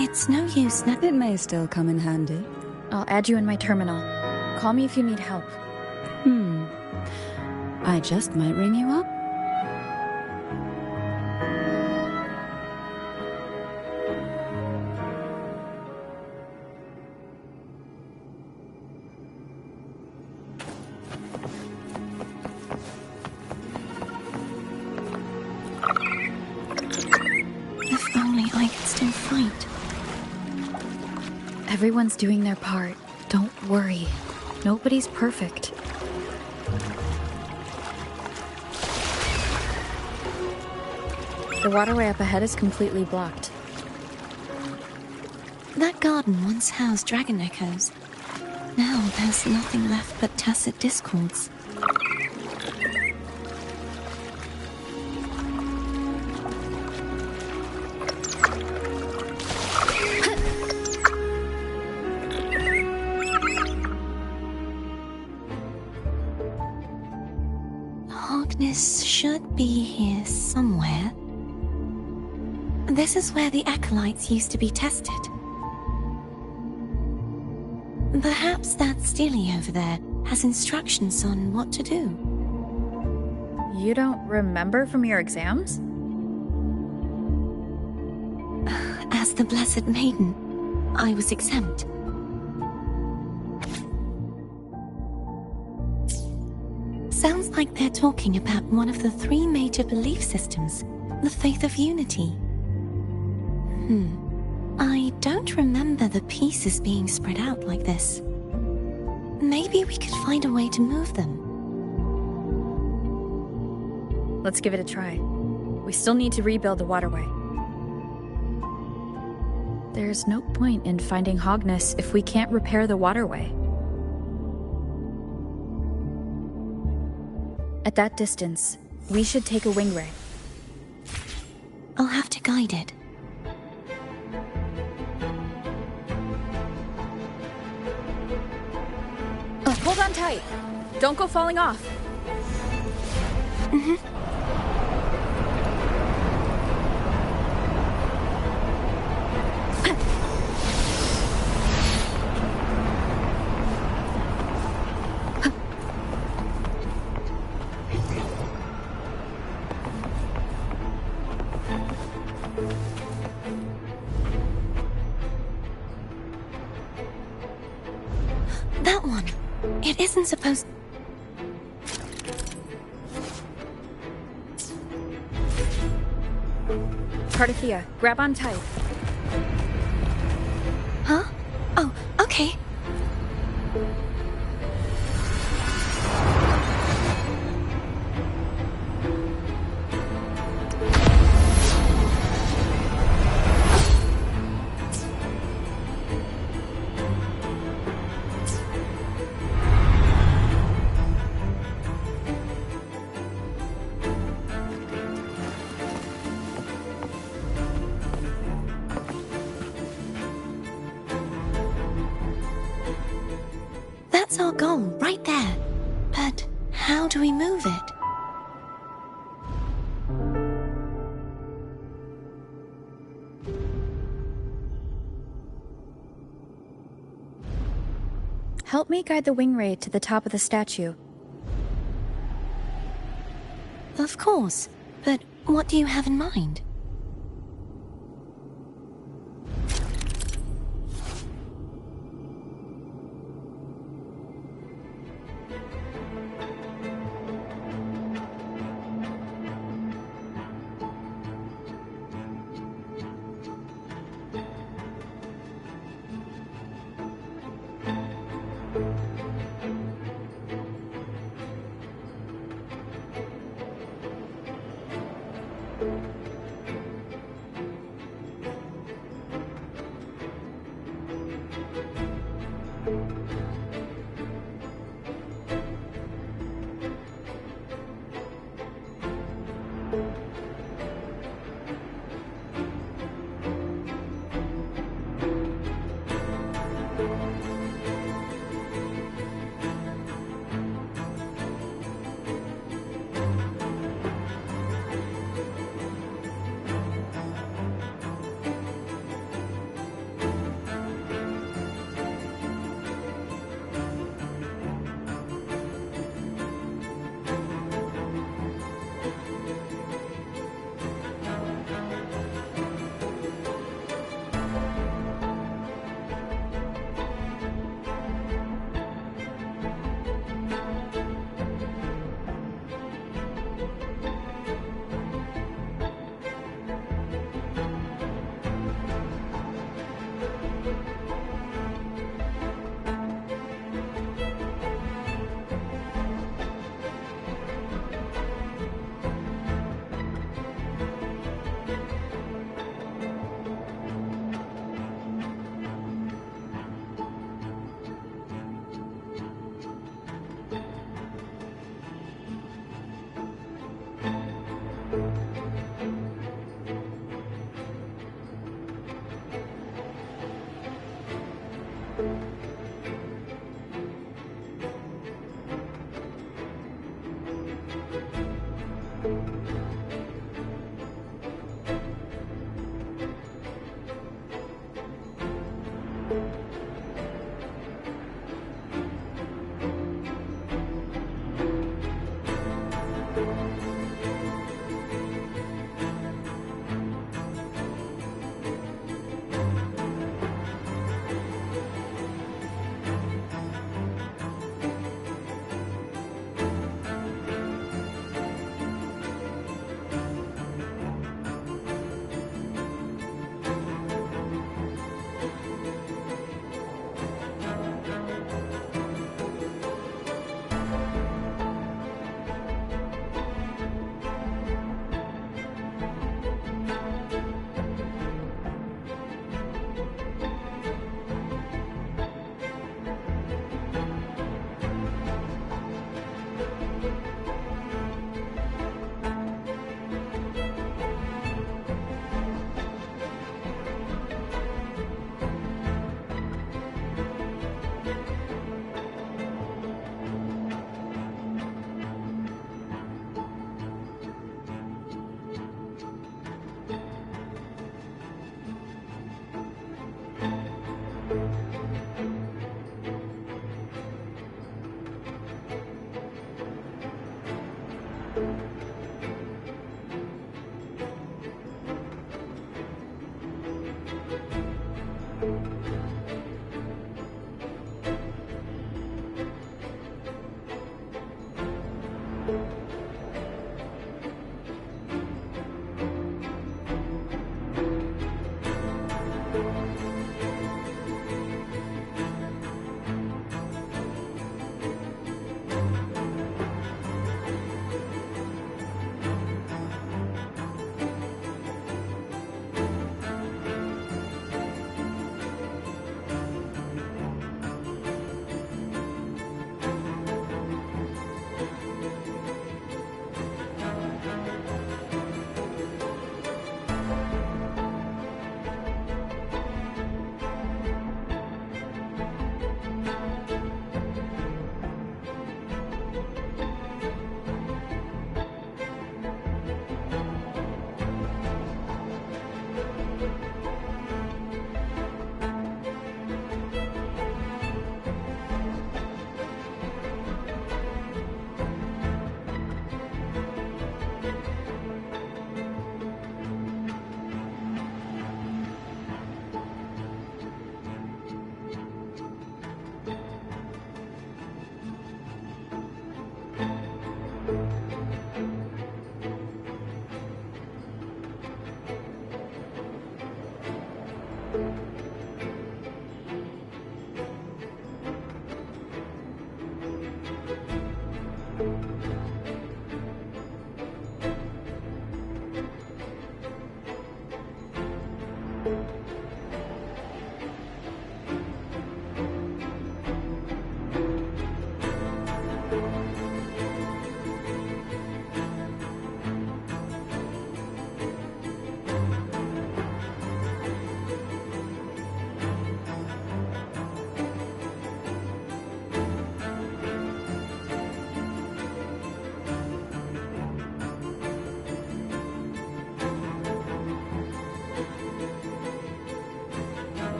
It's no use now. It may still come in handy. I'll add you in my terminal. Call me if you need help. I just might ring you up. If only I could still fight. Everyone's doing their part. Don't worry. Nobody's perfect. The waterway up ahead is completely blocked. That garden once housed dragon echoes. Now there's nothing left but tacit discords. Hogness should be here somewhere. This is where the acolytes used to be tested. Perhaps that Steely over there has instructions on what to do. You don't remember from your exams? As the Blessed Maiden, I was exempt. Sounds like they're talking about one of the 3 major belief systems, the faith of unity. I don't remember the pieces being spread out like this. Maybe we could find a way to move them. Let's give it a try. We still need to rebuild the waterway. There's no point in finding Hogness if we can't repair the waterway. At that distance, we should take a wing ray. I'll have to guide it. Hold on tight. Don't go falling off. That one. It isn't supposed... Cardathea, grab on tight. Huh? Oh, okay. That's our goal, right there. But how do we move it? Help me guide the wing ray to the top of the statue. Of course. But what do you have in mind?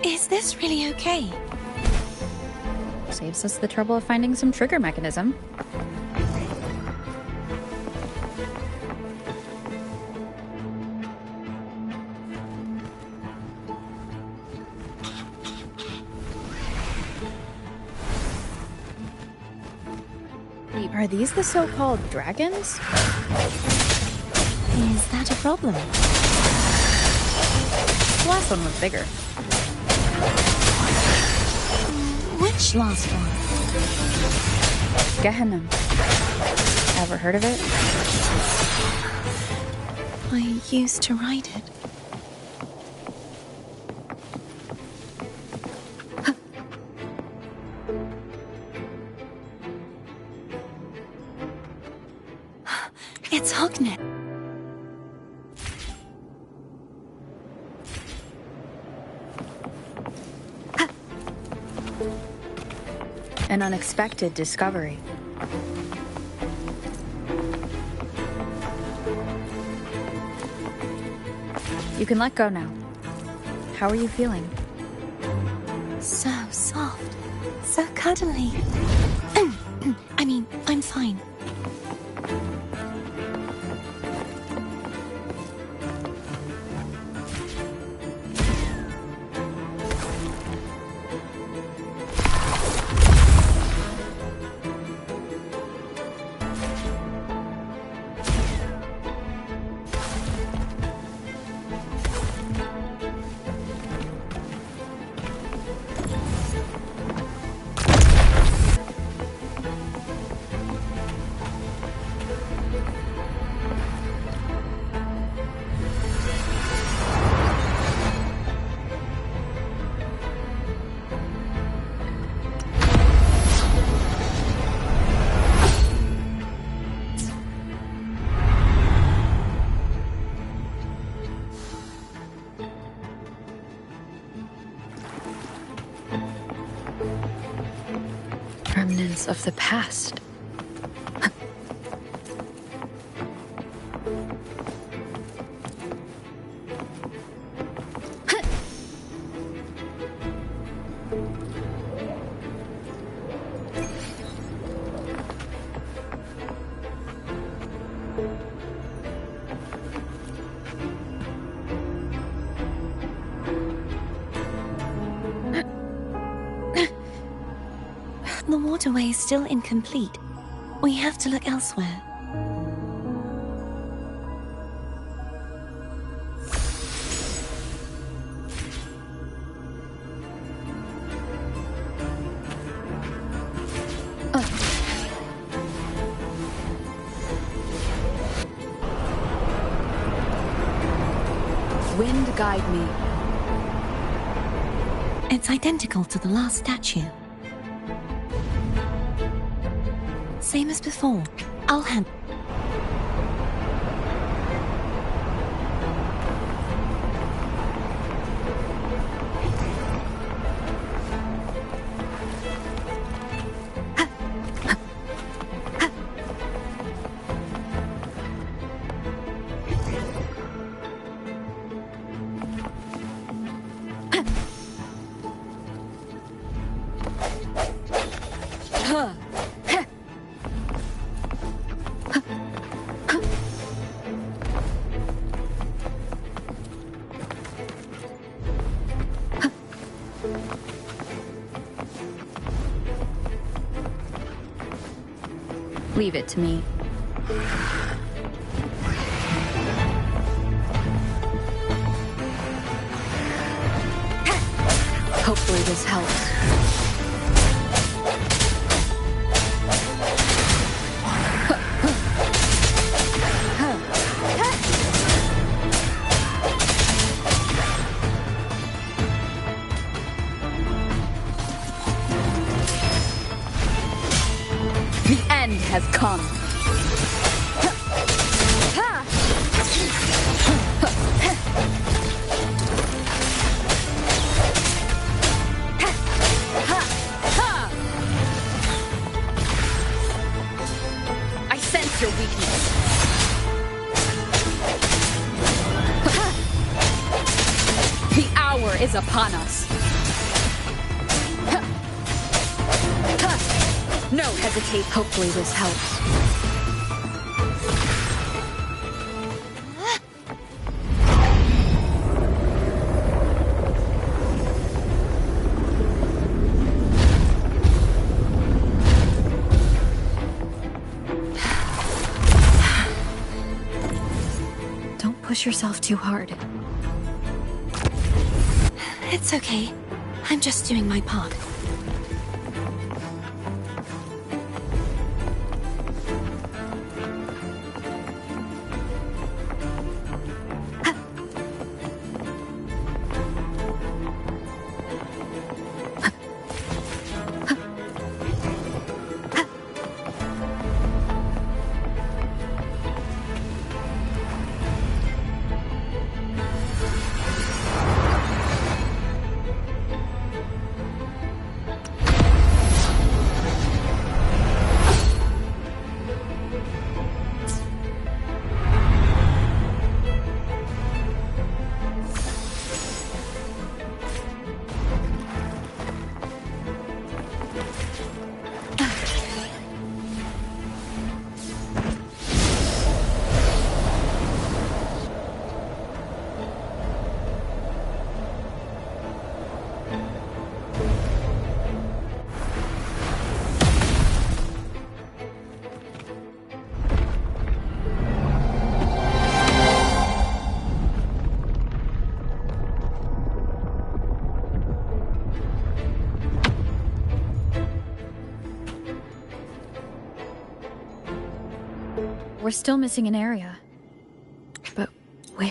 Is this really okay? Saves us the trouble of finding some trigger mechanism. Are these the so-called dragons? Is that a problem? The last one was bigger. Which last one? Gehenna. Ever heard of it? I used to ride it. It's Hognet. An unexpected discovery. You can let go now. How are you feeling? So soft. So cuddly. I mean, I'm fine. Remnants of the past. The waterway is still incomplete. We have to look elsewhere. Wind guide me. It's identical to the last statue. Same as before. I'll hand. Leave it to me. Hopefully this helps. The end has come. I sense your weakness. The hour is upon us. No hesitate. Hopefully this helps. Don't push yourself too hard. It's okay. I'm just doing my part. we're still missing an area. But where?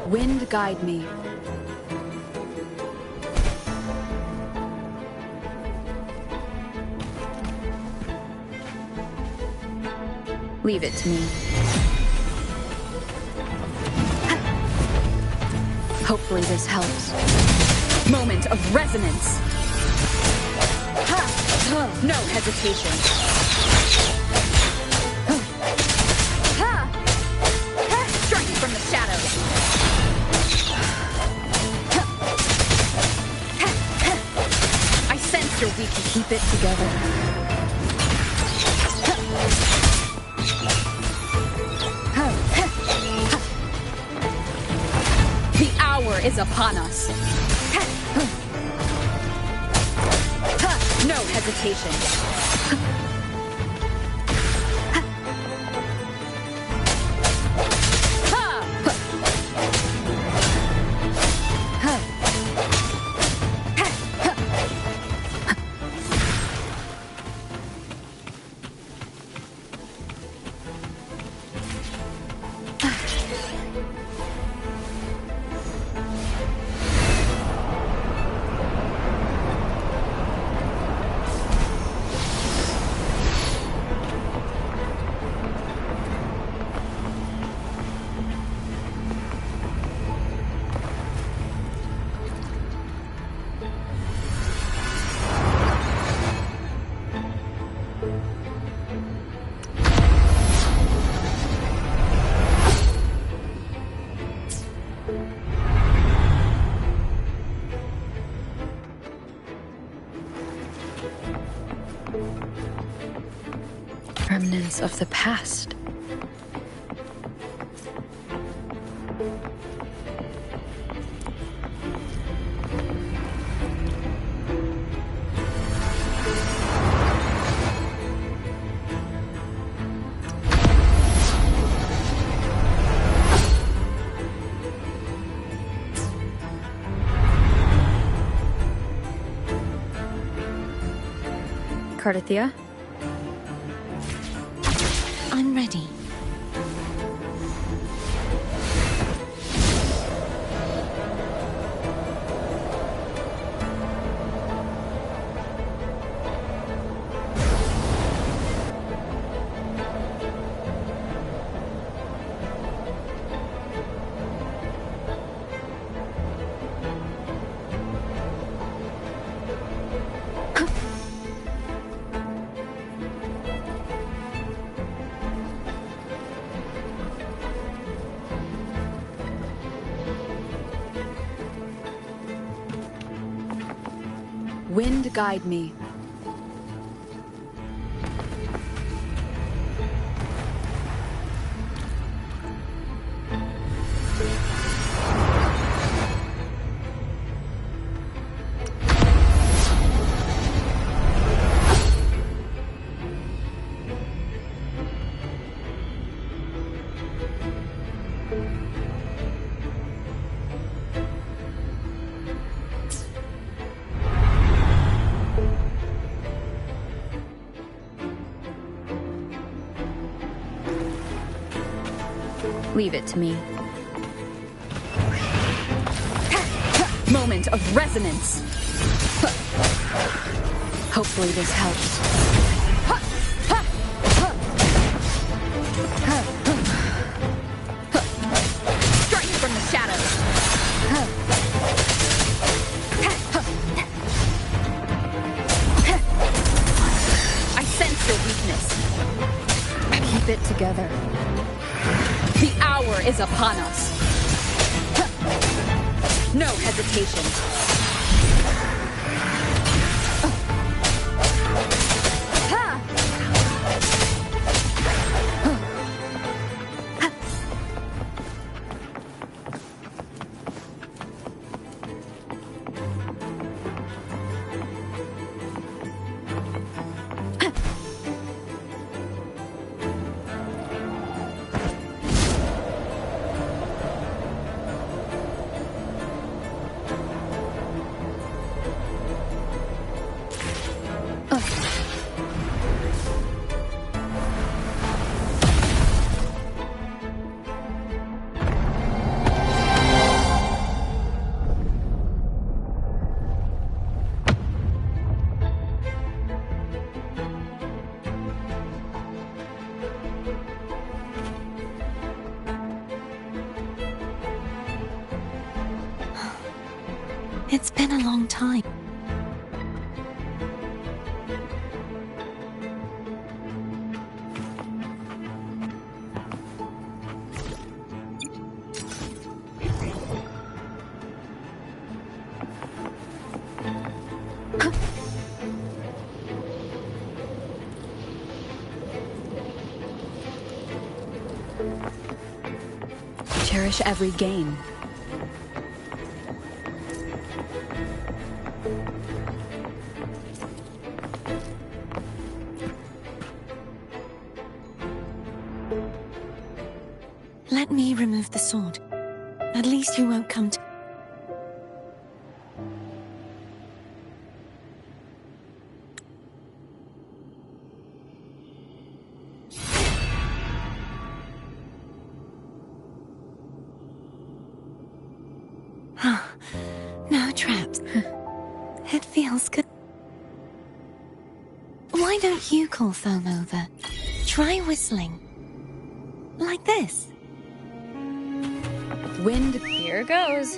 Wind guide me. Leave it to me. Hopefully this helps. Moment of resonance. Ha! No hesitation. Strike from the shadows. I sense you're weak to keep it together. The hour is upon us. No hesitation. Remnants of the past. Cardithia? I'm ready. Wind guide me. Leave it to me. Moment of resonance. Hopefully this helps. Strike from the shadows. I sense your weakness. Keep it together. The hour is upon us. No hesitation. It's been a long time. Cherish every gain. Let me remove the sword. At least you won't come to... No traps. It feels good. Why don't you call Foam over? Try whistling. Like this. Wind, here goes.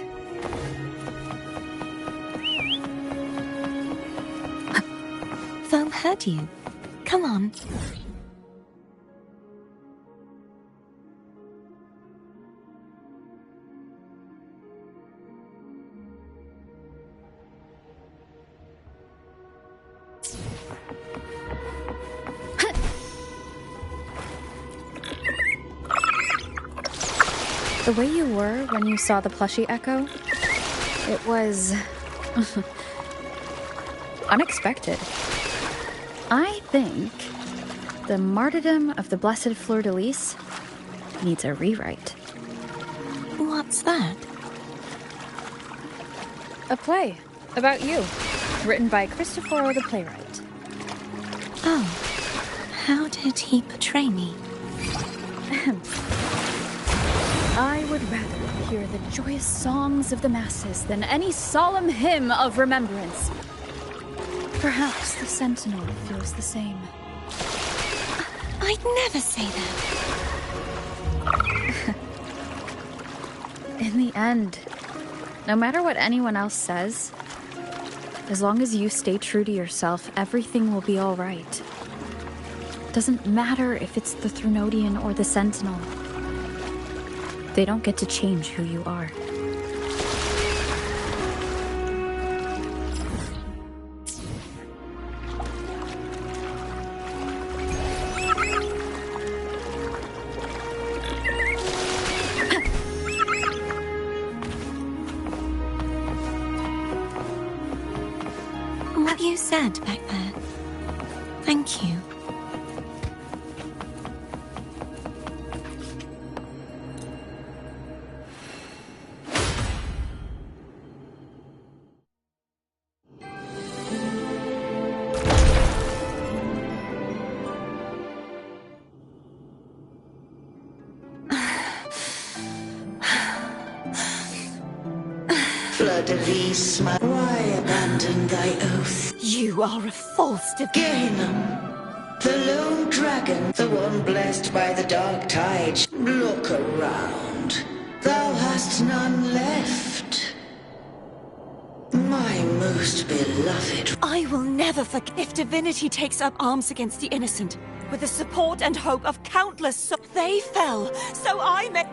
Foam heard you. Come on. The way you were when you saw the plushie echo, it was unexpected. I think the martyrdom of the Blessed Fleur-de-Lis needs a rewrite. What's that? A play about you, written by Cristoforo the playwright. Oh, how did he portray me? I would rather hear the joyous songs of the masses than any solemn hymn of remembrance. Perhaps the Sentinel feels the same. I'd never say that. In the end, no matter what anyone else says, as long as you stay true to yourself, everything will be all right. Doesn't matter if it's the Threnodian or the Sentinel. They don't get to change who you are. What you said back there. Thank you. Fleur-de-Lis, why abandon thy oath? You are a false Gehenna, the lone dragon, the one blessed by the dark tide. Look around. Thou hast none left. My most beloved. I will never forget. If divinity takes up arms against the innocent, with the support and hope of countless they fell, so I may...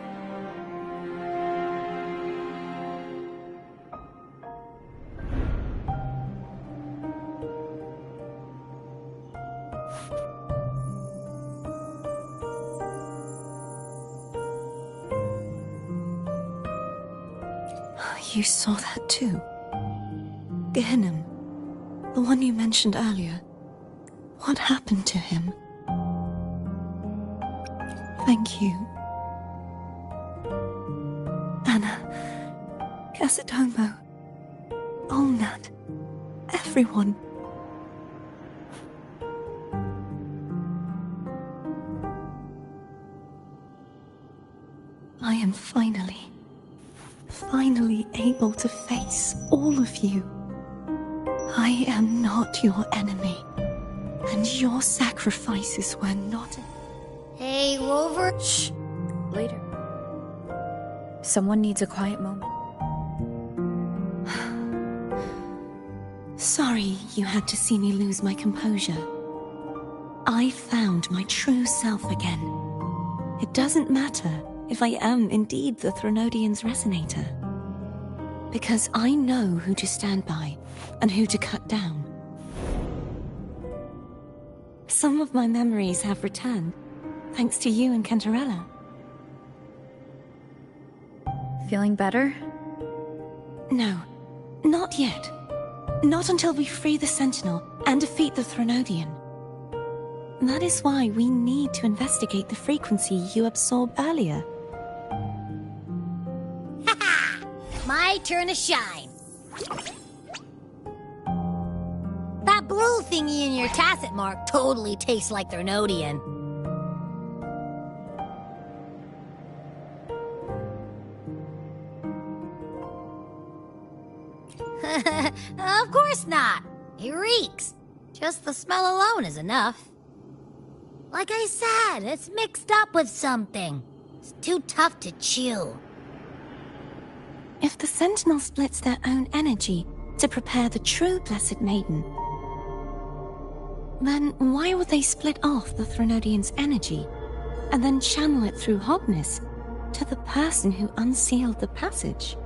You saw that too? Gehenna, the one you mentioned earlier. What happened to him? Thank you. Anna, Casadomo, Olnat, everyone. I am finally able to face all of you. I am not your enemy, and your sacrifices were not... Hey, Rover. Shh. Later. Someone needs a quiet moment. Sorry you had to see me lose my composure. I found my true self again. It doesn't matter if I am indeed the Threnodian's resonator. Because I know who to stand by and who to cut down. Some of my memories have returned, thanks to you and Cantarella. Feeling better? No, not yet. Not until we free the Sentinel and defeat the Threnodian. That is why we need to investigate the frequency you absorbed earlier. My turn to shine. That blue thingy in your tacit mark totally tastes like Threnodian. Of course not. It reeks. Just the smell alone is enough. Like I said, it's mixed up with something. It's too tough to chew. If the Sentinel splits their own energy to prepare the true Blessed Maiden, then why would they split off the Threnodian's energy and then channel it through Hognis to the person who unsealed the passage?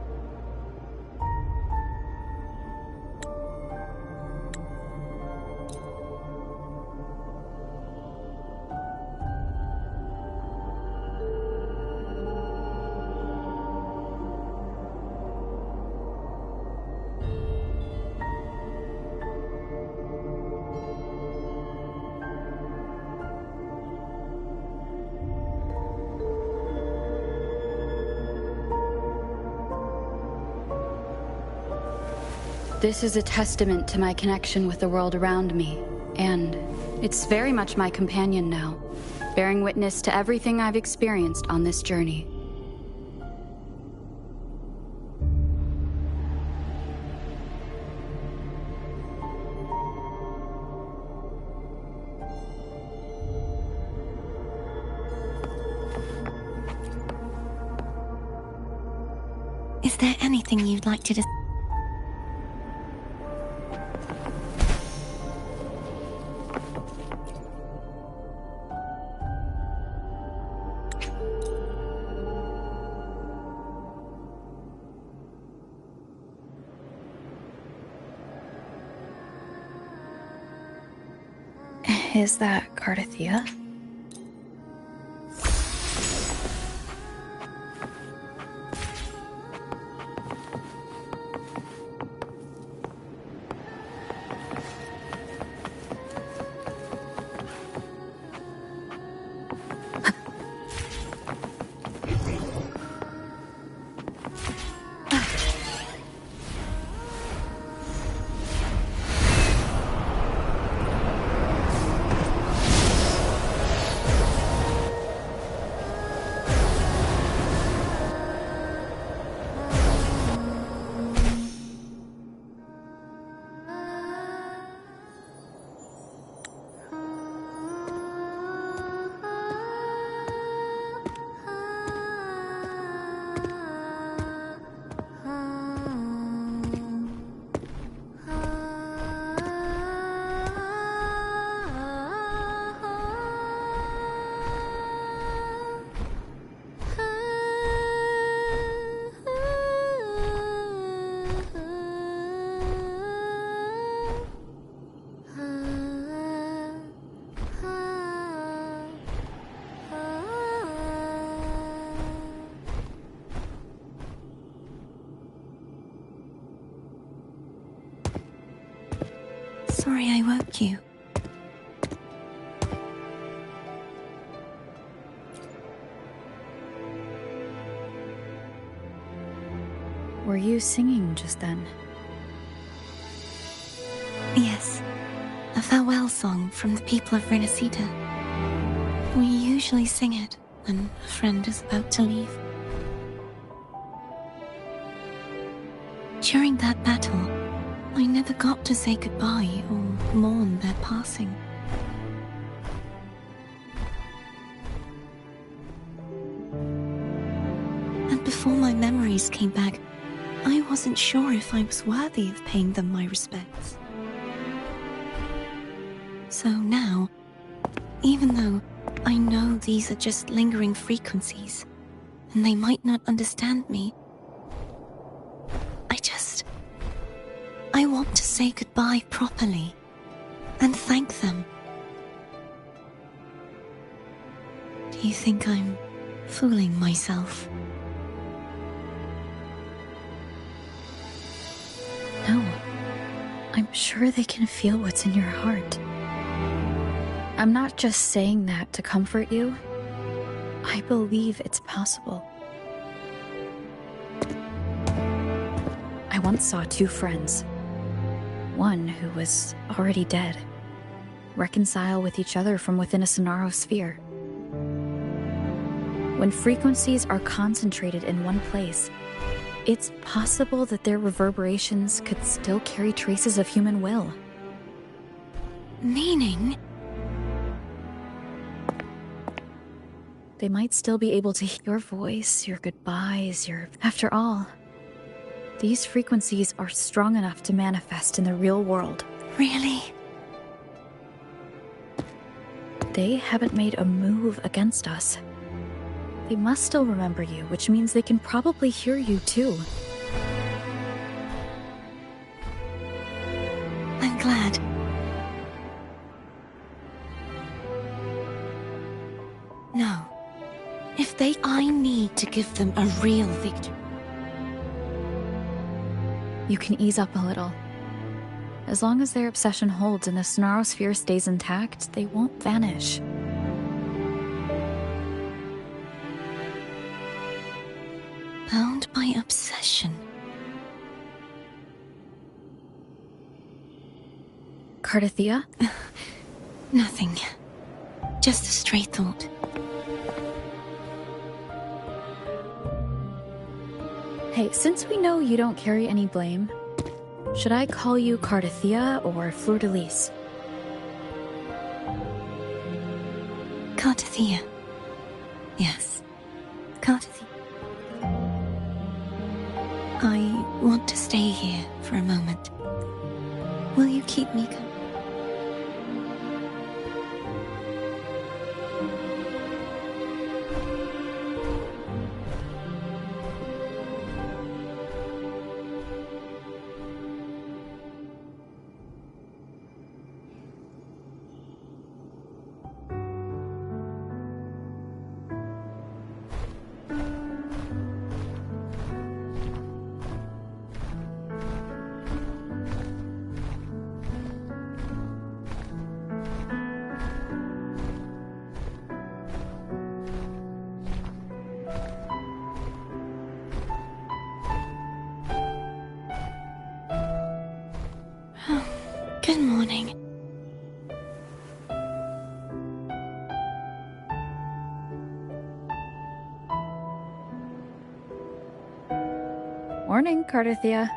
This is a testament to my connection with the world around me, and it's very much my companion now, bearing witness to everything I've experienced on this journey. Is there anything you'd like to discuss? Is that Cardathea? Sorry I woke you. Were you singing just then? Yes, a farewell song from the people of Renacita. We usually sing it when a friend is about to leave. During that battle, I never got to say goodbye or mourn their passing. And before my memories came back, I wasn't sure if I was worthy of paying them my respects. So now, even though I know these are just lingering frequencies, and they might not understand me, I want to say goodbye properly, and thank them. Do you think I'm fooling myself? No. I'm sure they can feel what's in your heart. I'm not just saying that to comfort you. I believe it's possible. I once saw two friends. One who was already dead, reconcile with each other from within a Sonaro sphere. When frequencies are concentrated in one place, it's possible that their reverberations could still carry traces of human will. Meaning? They might still be able to hear your voice, your goodbyes, After all, these frequencies are strong enough to manifest in the real world. Really? They haven't made a move against us. They must still remember you, which means they can probably hear you too. I'm glad. No. I need to give them a real victory. You can ease up a little. As long as their obsession holds and the Sonaro sphere stays intact, they won't vanish. Bound by obsession. Cardathia? Nothing. Just a stray thought. Hey, since we know you don't carry any blame, should I call you Cardathia or Fleur-de-Lis? Cardathia. Yes. Cardathia. I want to stay here for a moment. Will you keep me company? Good morning. Morning, Cardathia.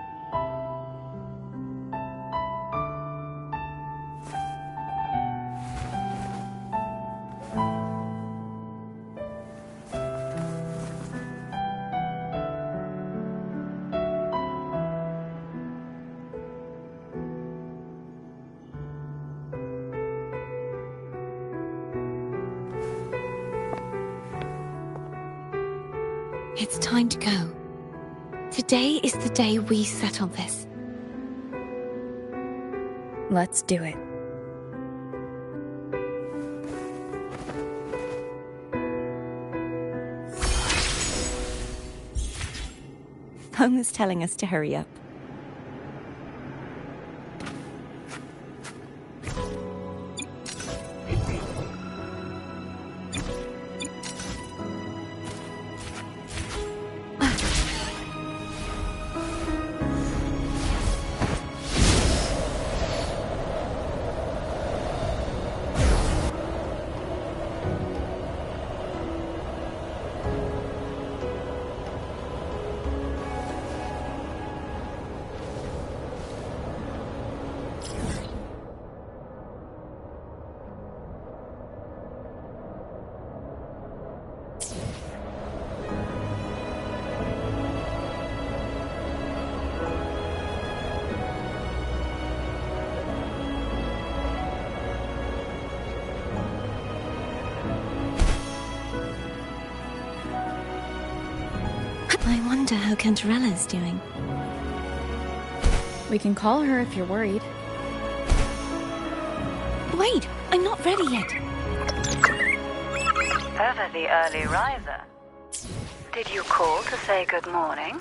It's time to go. Today is the day we settle this. Let's do it. Home is telling us to hurry up. wonder how Cantarella's doing. We can call her if you're worried. Wait, I'm not ready yet. Ever the early riser. Did you call to say good morning?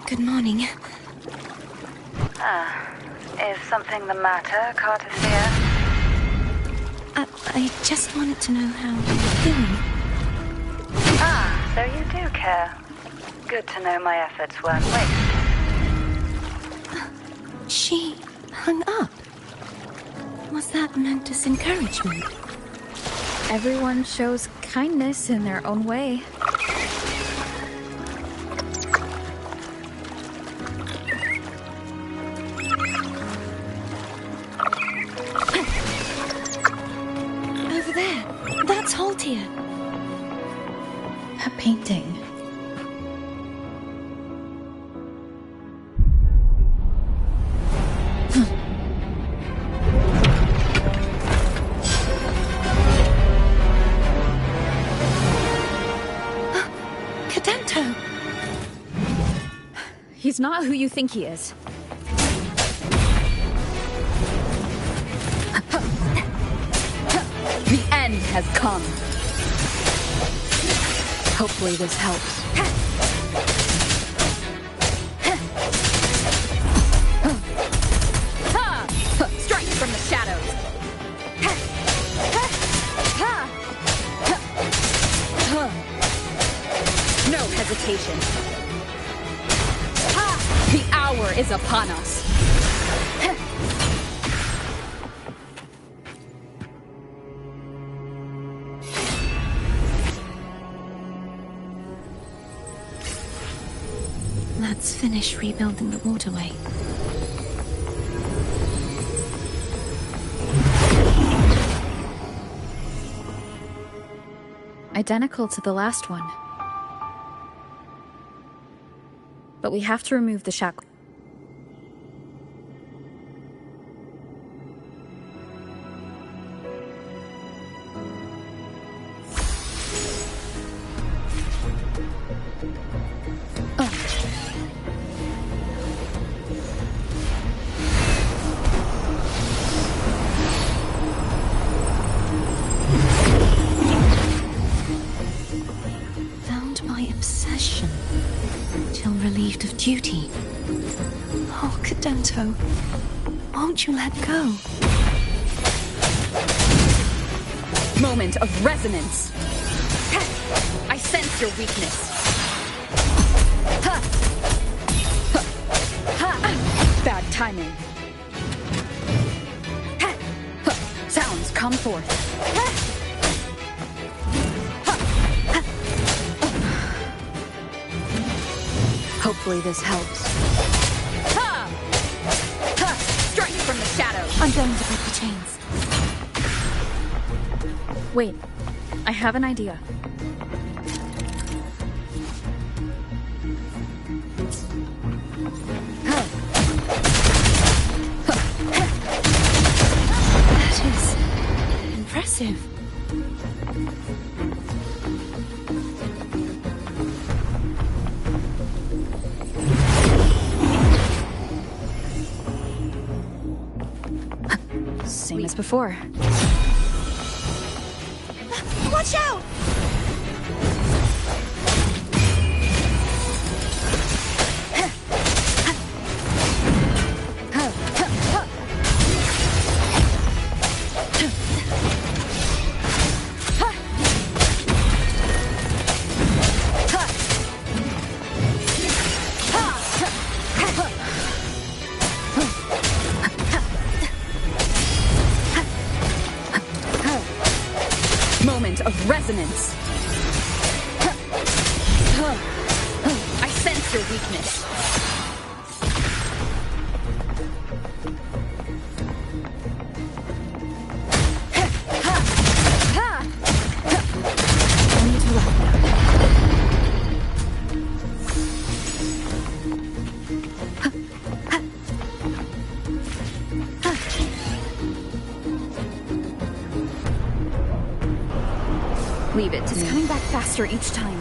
Good morning. Is something the matter, Cartesier? I just wanted to know how you're feeling. So you do care. Good to know my efforts weren't wasted. She hung up. Was that meant as encouragement? Everyone shows kindness in their own way. Over there. That's Haltia. A painting. He's not who you think he is. The end has come. Hopefully this helps. Strike from the shadows. No hesitation. The hour is upon us. Let's finish rebuilding the waterway. Identical to the last one. But we have to remove the shackle. Bound by obsession. Till relieved of duty. Oh, Cadento. Won't you let go? Moment of resonance. I sense your weakness. Bad timing. Sounds come forth. Hopefully this helps. Strike from the shadows. I'm going to break the chains. Wait, I have an idea. That is impressive. Same as before. Watch out! Moment of resonance. I sense your weakness. Only to left now. We Leave it to me. It's coming back faster each time.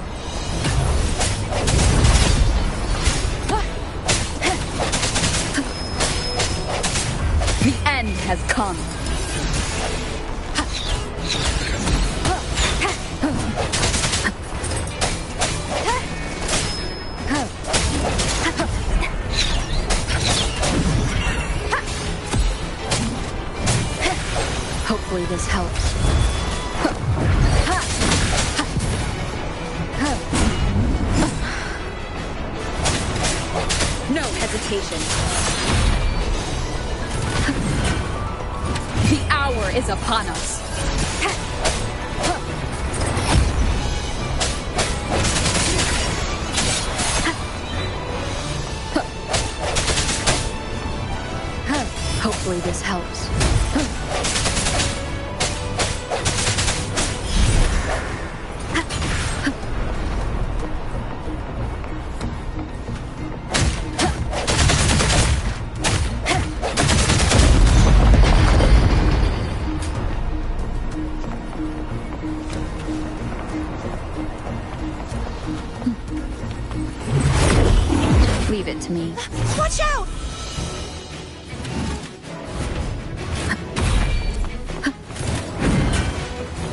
The end has come. Hopefully this helps. No hesitation. The hour is upon us. Hopefully this helps. Leave it to me. Watch out!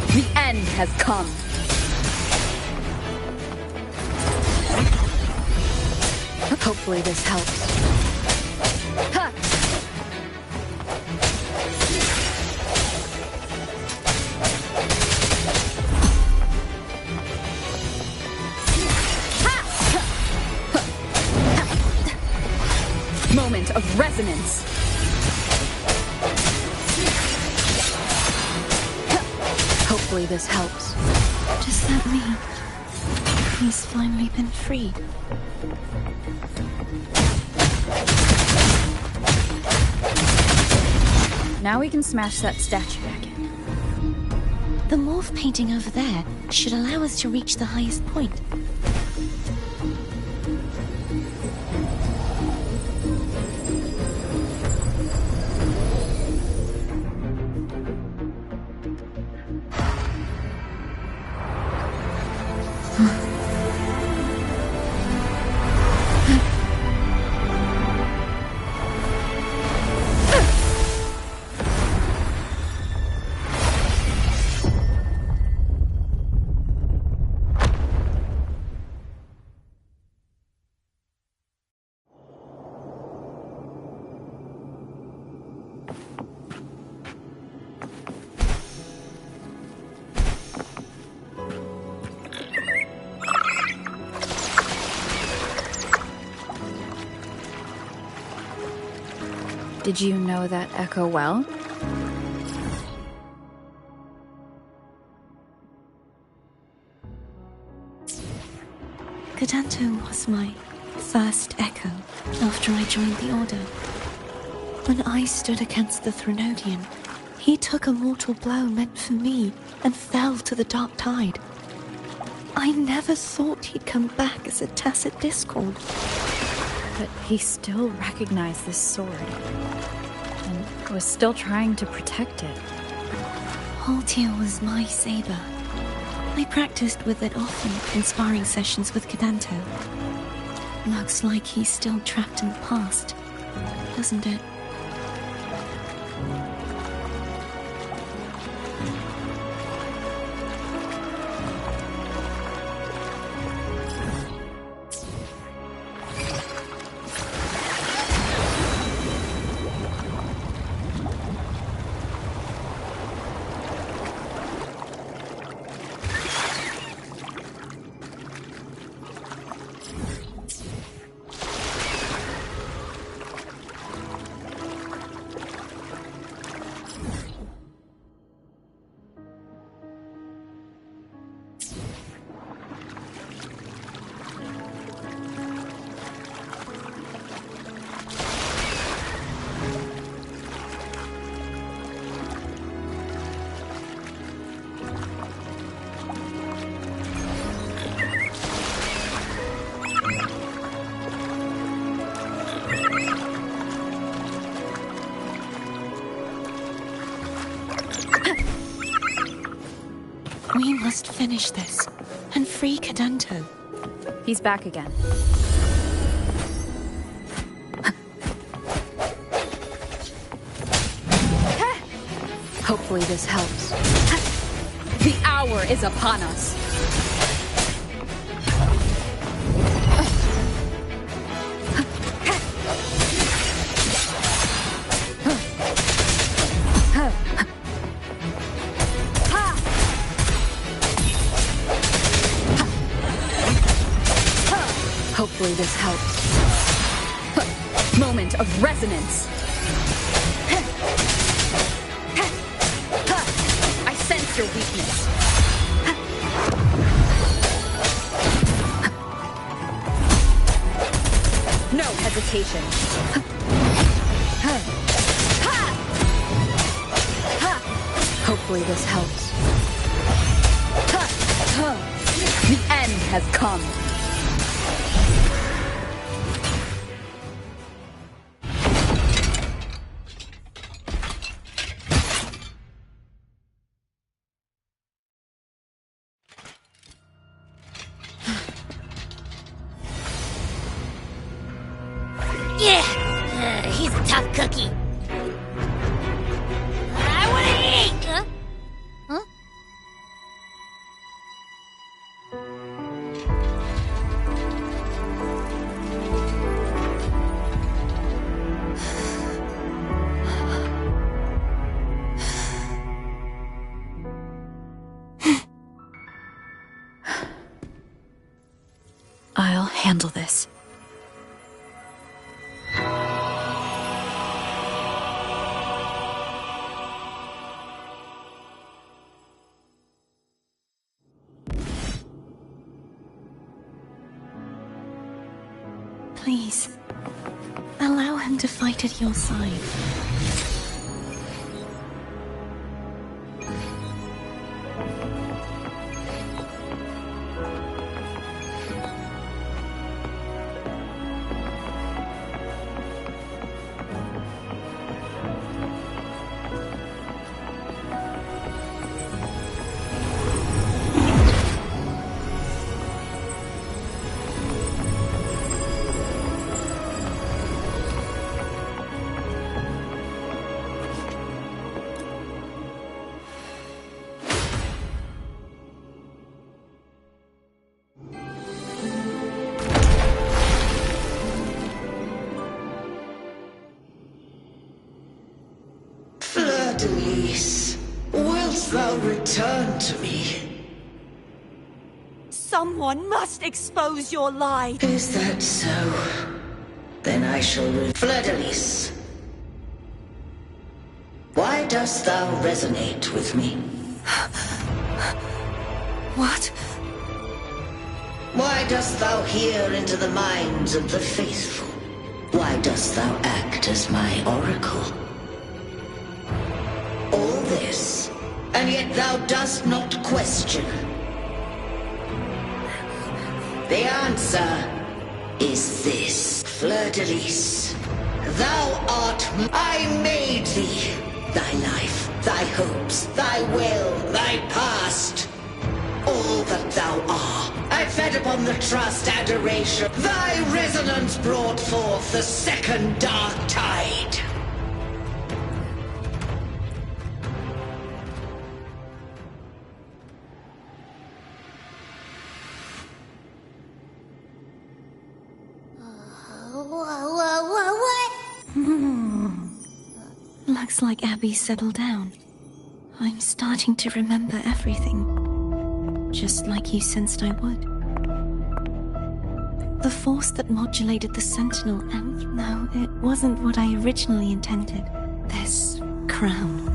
The end has come. Hopefully this helps. Ha! Moment of resonance. Hopefully this helps. Does that mean he's finally been freed? Now we can smash that statue back in. The morph painting over there should allow us to reach the highest point. Did you know that echo well? Cadanto was my first echo after I joined the Order. When I stood against the Threnodian, he took a mortal blow meant for me and fell to the dark tide. I never thought he'd come back as a tacit discord. But he still recognized this sword, and was still trying to protect it. Haltier was my saber. I practiced with it often in sparring sessions with Cadanto. Looks like he's still trapped in the past, doesn't it? must finish this and free Cadento. He's back again. Hopefully this helps. The hour is upon us. Hopefully this helps. Moment of resonance. I sense your weakness. No hesitation. Hopefully this helps. The end has come. He's a tough cookie. I want to eat! Huh? I'll handle this. Please, allow him to fight at your side. Denise, wilt thou return to me? Someone must expose your lie. Is that so? Then I shall Fleur-de-Lis. Why dost thou resonate with me? What? Why dost thou hear into the minds of the faithful? Why dost thou act as my oracle? All this, and yet thou dost not question. The answer is this, Fleur-de-Lis. Thou art I made thee. Thy life, thy hopes, thy will, thy past. All that thou art. I fed upon the trust, adoration. Thy resonance brought forth the second dark tide. What? Looks like Abby's settled down. I'm starting to remember everything. Just like you sensed I would. The force that modulated the Sentinel, and no, it wasn't what I originally intended. This crown.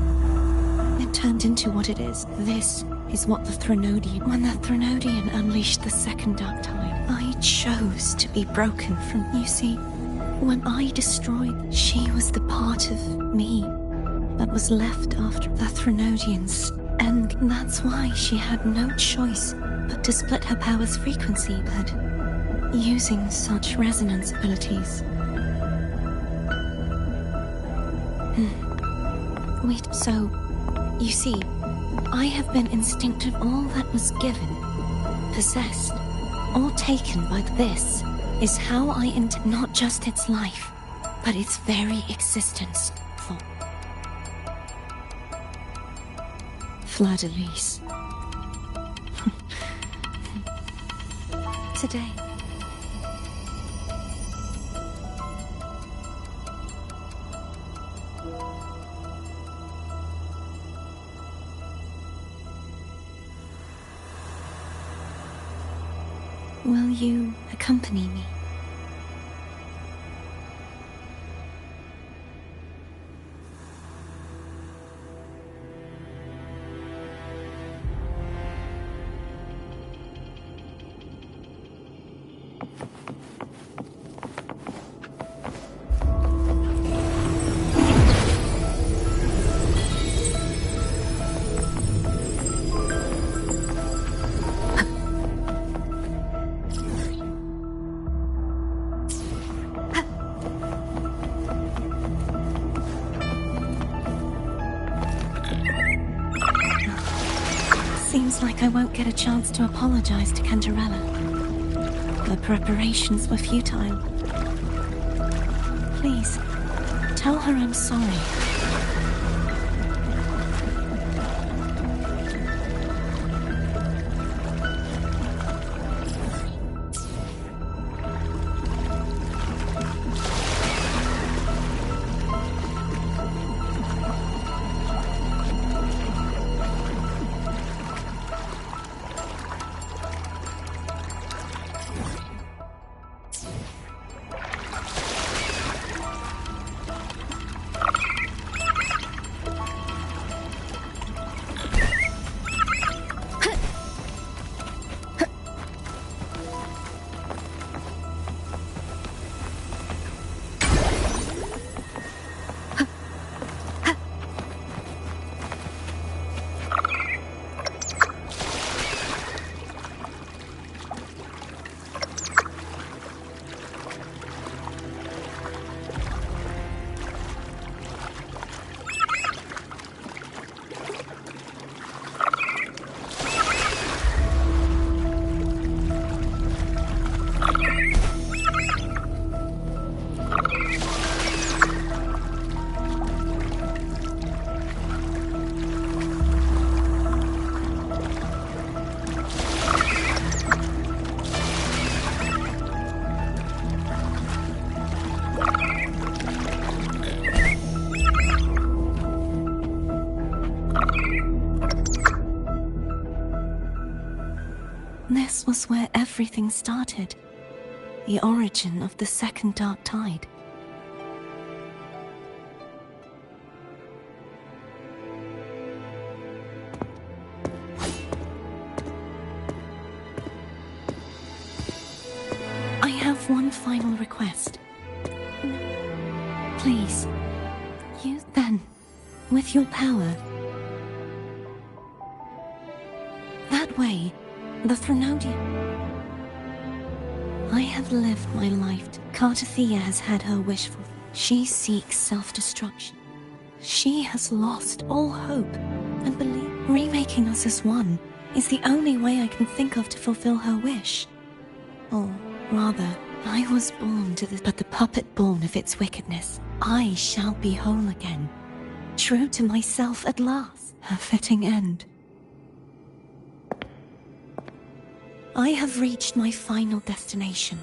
It turned into what it is. This is what the Threnodian... When the Threnodian unleashed the second Dark Tide, I chose to be broken from... You see, when I destroyed, she was the part of me that was left after the Threnodians. And that's why she had no choice but to split her power's frequency, but using such resonance abilities. Wait, so, you see, I have been instinctive all that was given, possessed, or taken by this is how I not just its life, but its very existence. Fleur-de-Lis. Today. Will you accompany me? Seems like I won't get a chance to apologize to Cantarella. The preparations were futile. Please, tell her I'm sorry. This was where everything started. The origin of the second dark tide. I have one final request. Please, you then, with your power. That way, the Threnodian. I have lived my life. Cartathea has had her wish for. She seeks self-destruction. She has lost all hope and belief. Remaking us as one is the only way I can think of to fulfill her wish. Or rather, I was born to this, but the puppet born of its wickedness. I shall be whole again, true to myself at last. A fitting end. I have reached my final destination.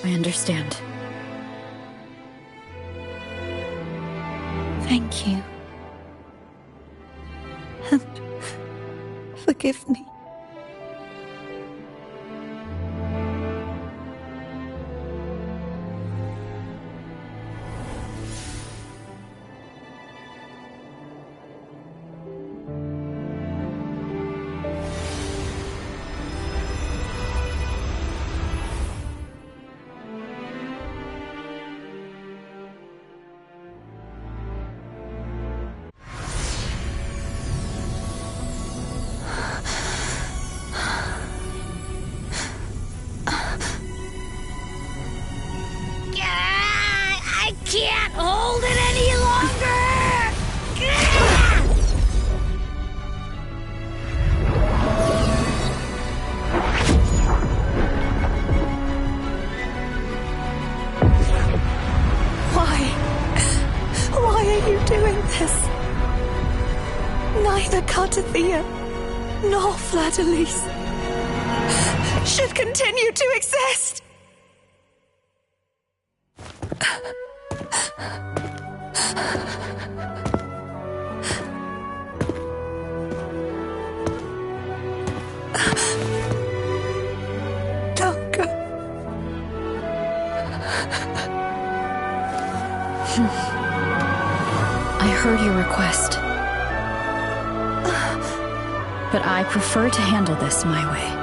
I understand. Thank you. And forgive me. Defier nor Fleur-de-Lis should continue to exist. Don't go. I heard your request. But I prefer to handle this my way.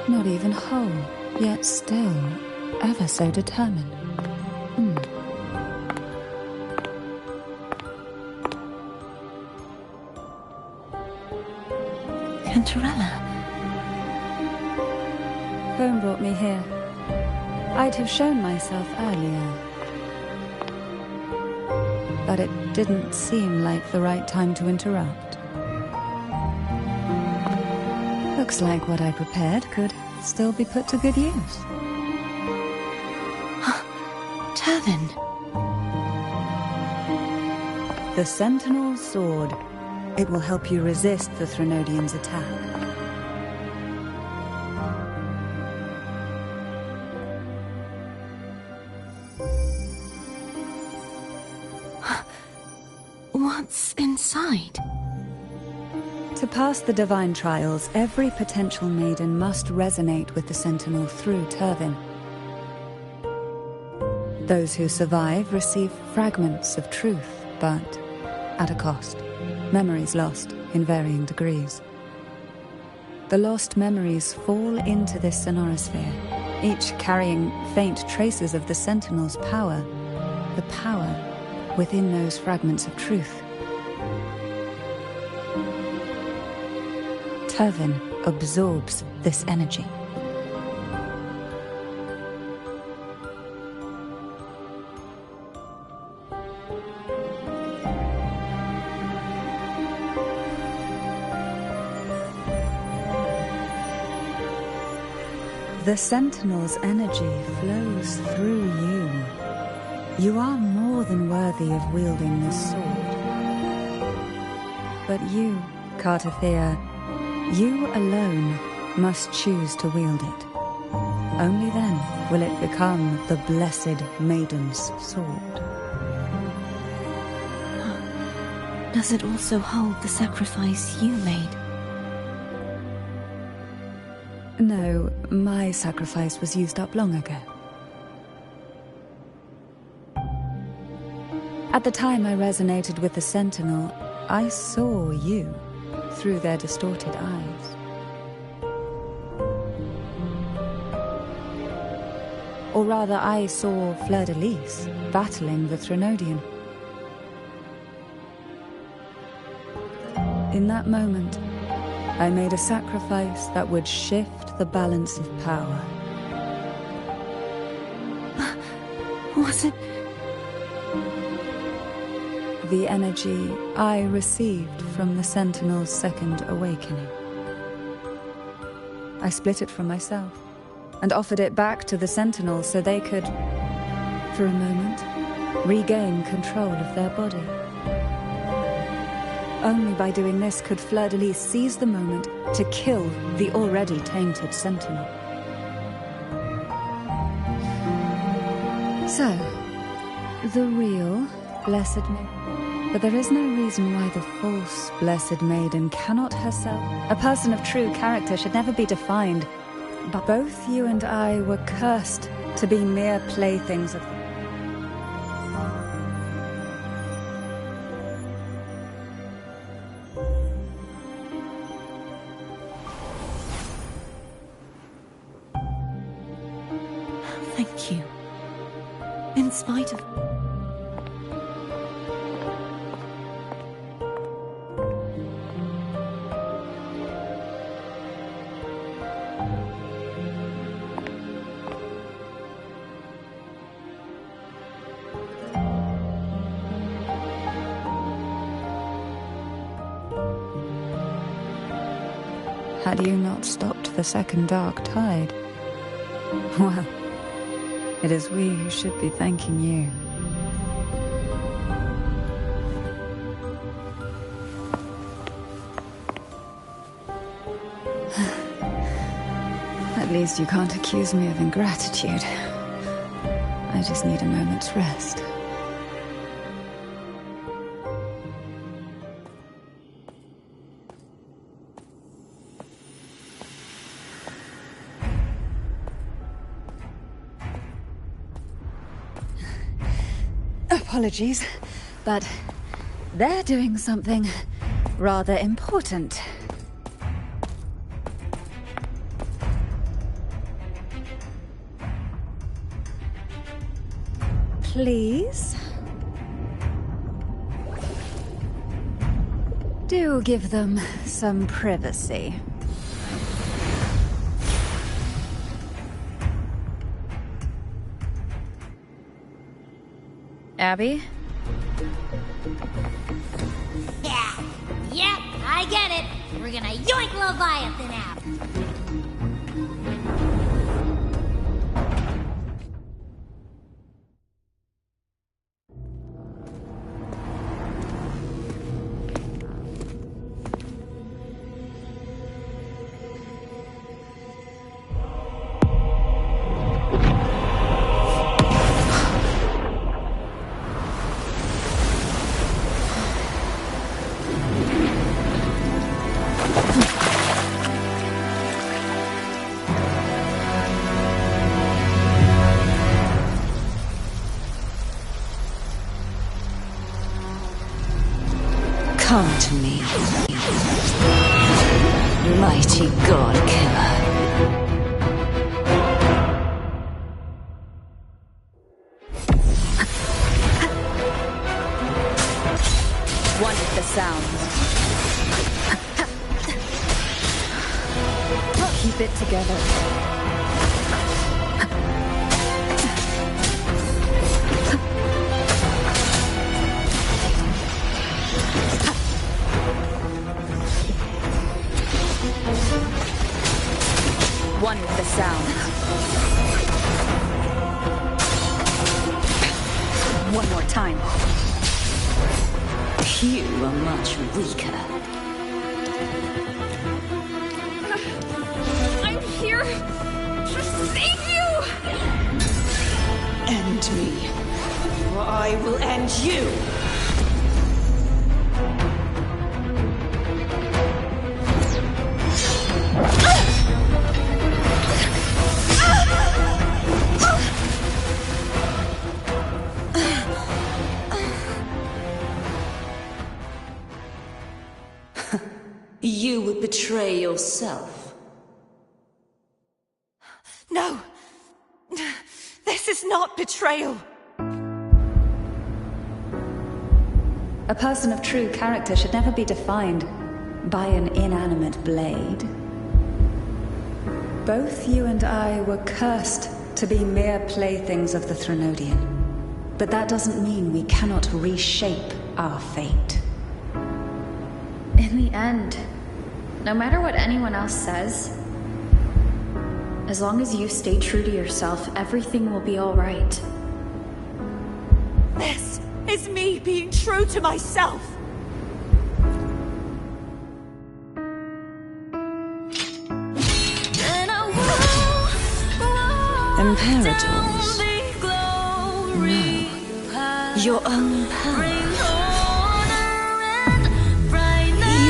Not even whole, yet still ever so determined. Cantarella. Home brought me here. I'd have shown myself earlier. But it didn't seem like the right time to interrupt. Looks like what I prepared could still be put to good use. Turvin. The Sentinel's Sword. It will help you resist the Threnodian's attack. What's inside? To pass the divine trials, every potential maiden must resonate with the Sentinel through Turvin. Those who survive receive fragments of truth, but at a cost. Memories lost in varying degrees. The lost memories fall into this sonorosphere, each carrying faint traces of the Sentinel's power, the power within those fragments of truth. Turvin absorbs this energy. The Sentinel's energy flows through you. You are more than worthy of wielding this sword. But you, Cartathea, you alone must choose to wield it. Only then will it become the blessed Maiden's sword. Does it also hold the sacrifice you made? No, my sacrifice was used up long ago. At the time I resonated with the Sentinel, I saw you through their distorted eyes. Or rather, I saw Fleur-de-Lis battling the Threnodian. In that moment, I made a sacrifice that would shift the balance of power. Was it? The energy I received from the Sentinel's second awakening. I split it from myself and offered it back to the Sentinel so they could, for a moment, regain control of their body. Only by doing this could Fleur-de-Lis seize the moment to kill the already tainted Sentinel. So, the real Blessed Maiden. But there is no reason why the false Blessed Maiden cannot herself. A person of true character should never be defined. But both you and I were cursed to be mere playthings of them. like you. In spite of... Had you not stopped the second dark tide? Well, it is we who should be thanking you. At least you can't accuse me of ingratitude. I just need a moment's rest. Apologies, but they're doing something rather important. Please? Do give them some privacy. Abby? Yeah, I get it. We're gonna yoink Leviathan out. Come to me, mighty god killer. One with the sound. Keep it together. One with the sound. One more time. You are much weaker. I'm here to save you! End me, or I will end you! You would betray yourself. No! This is not betrayal! A person of true character should never be defined by an inanimate blade. Both you and I were cursed to be mere playthings of the Threnodian. But that doesn't mean we cannot reshape our fate. In the end, no matter what anyone else says, as long as you stay true to yourself, everything will be all right. This is me being true to myself! Imperators. No. Your own power.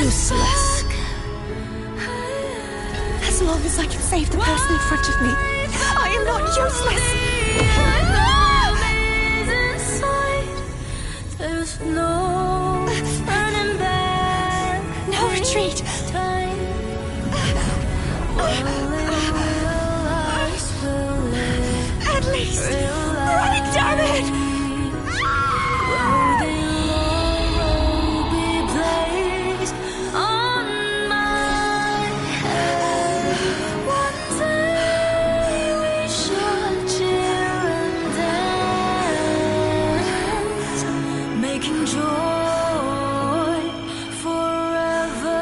Useless. As long as I can save the person in front of me, I am not useless! There's no turning back. No retreat! At least making joy forever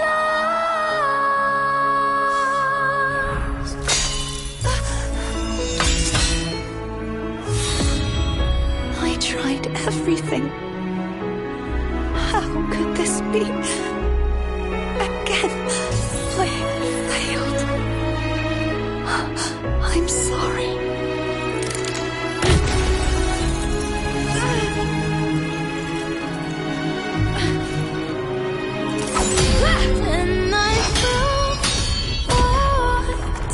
last. I tried everything. How could this be? Again, I failed. I'm sorry. And I fell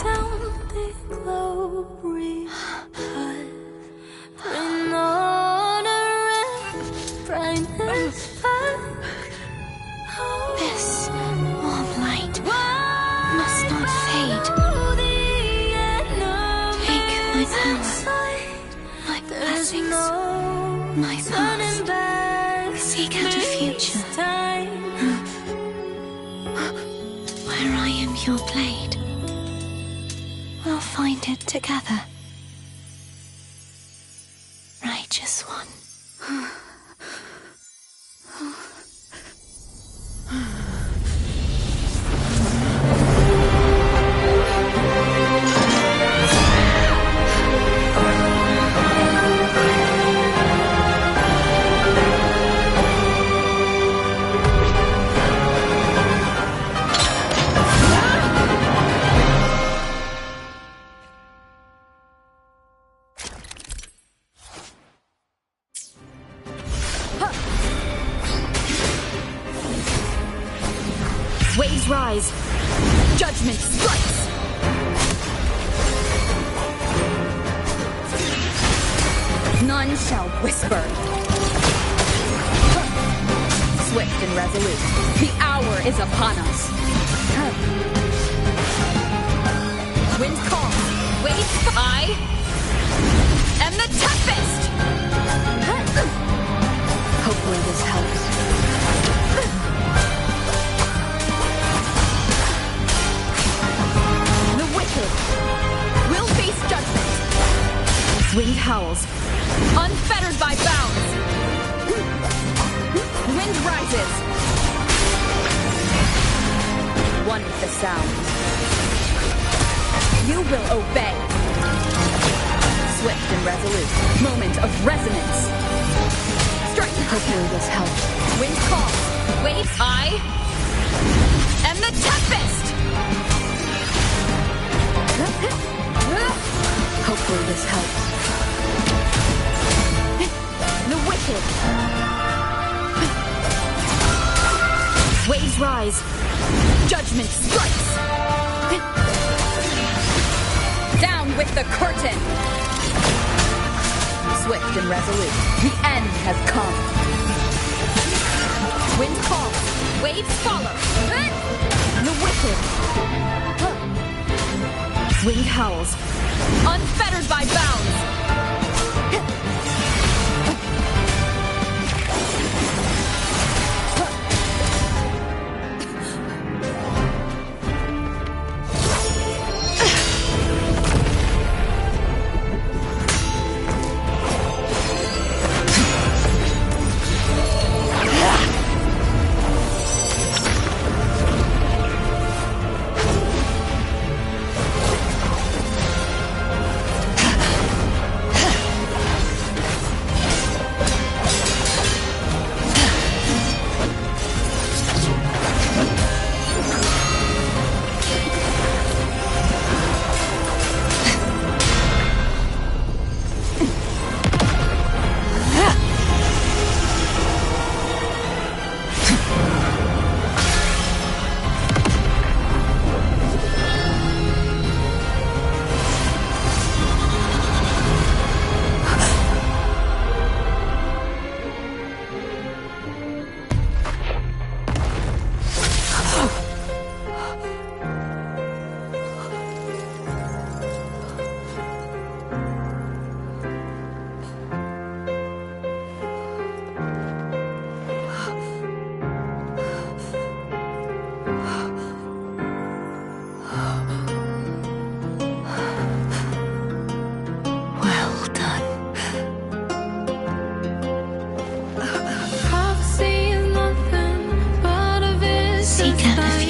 down the glory path, bring honor and brightness back. This warm light must not fade. Take my power, my blessings, my past. Seek out a future where I am your blade. We'll find it together. Righteous one. Waves rise. Judgment strikes. None shall whisper. Swift and resolute. The hour is upon us. Wind calls. Waves. I am the tempest. Hopefully this helps. Will face judgment. Wind howls, unfettered by bounds. Wind rises. One with the sound. You will obey. Swift and resolute. Moment of resonance. Strike. Hopefully this helps. Wind calls. Waves. I am the tempest. Hopefully this helps. The wicked. Waves rise. Judgment strikes. Down with the curtain. Swift and resolute. The end has come. Wind calls. Waves follow. The wicked. Wind howls, unfettered by bounds.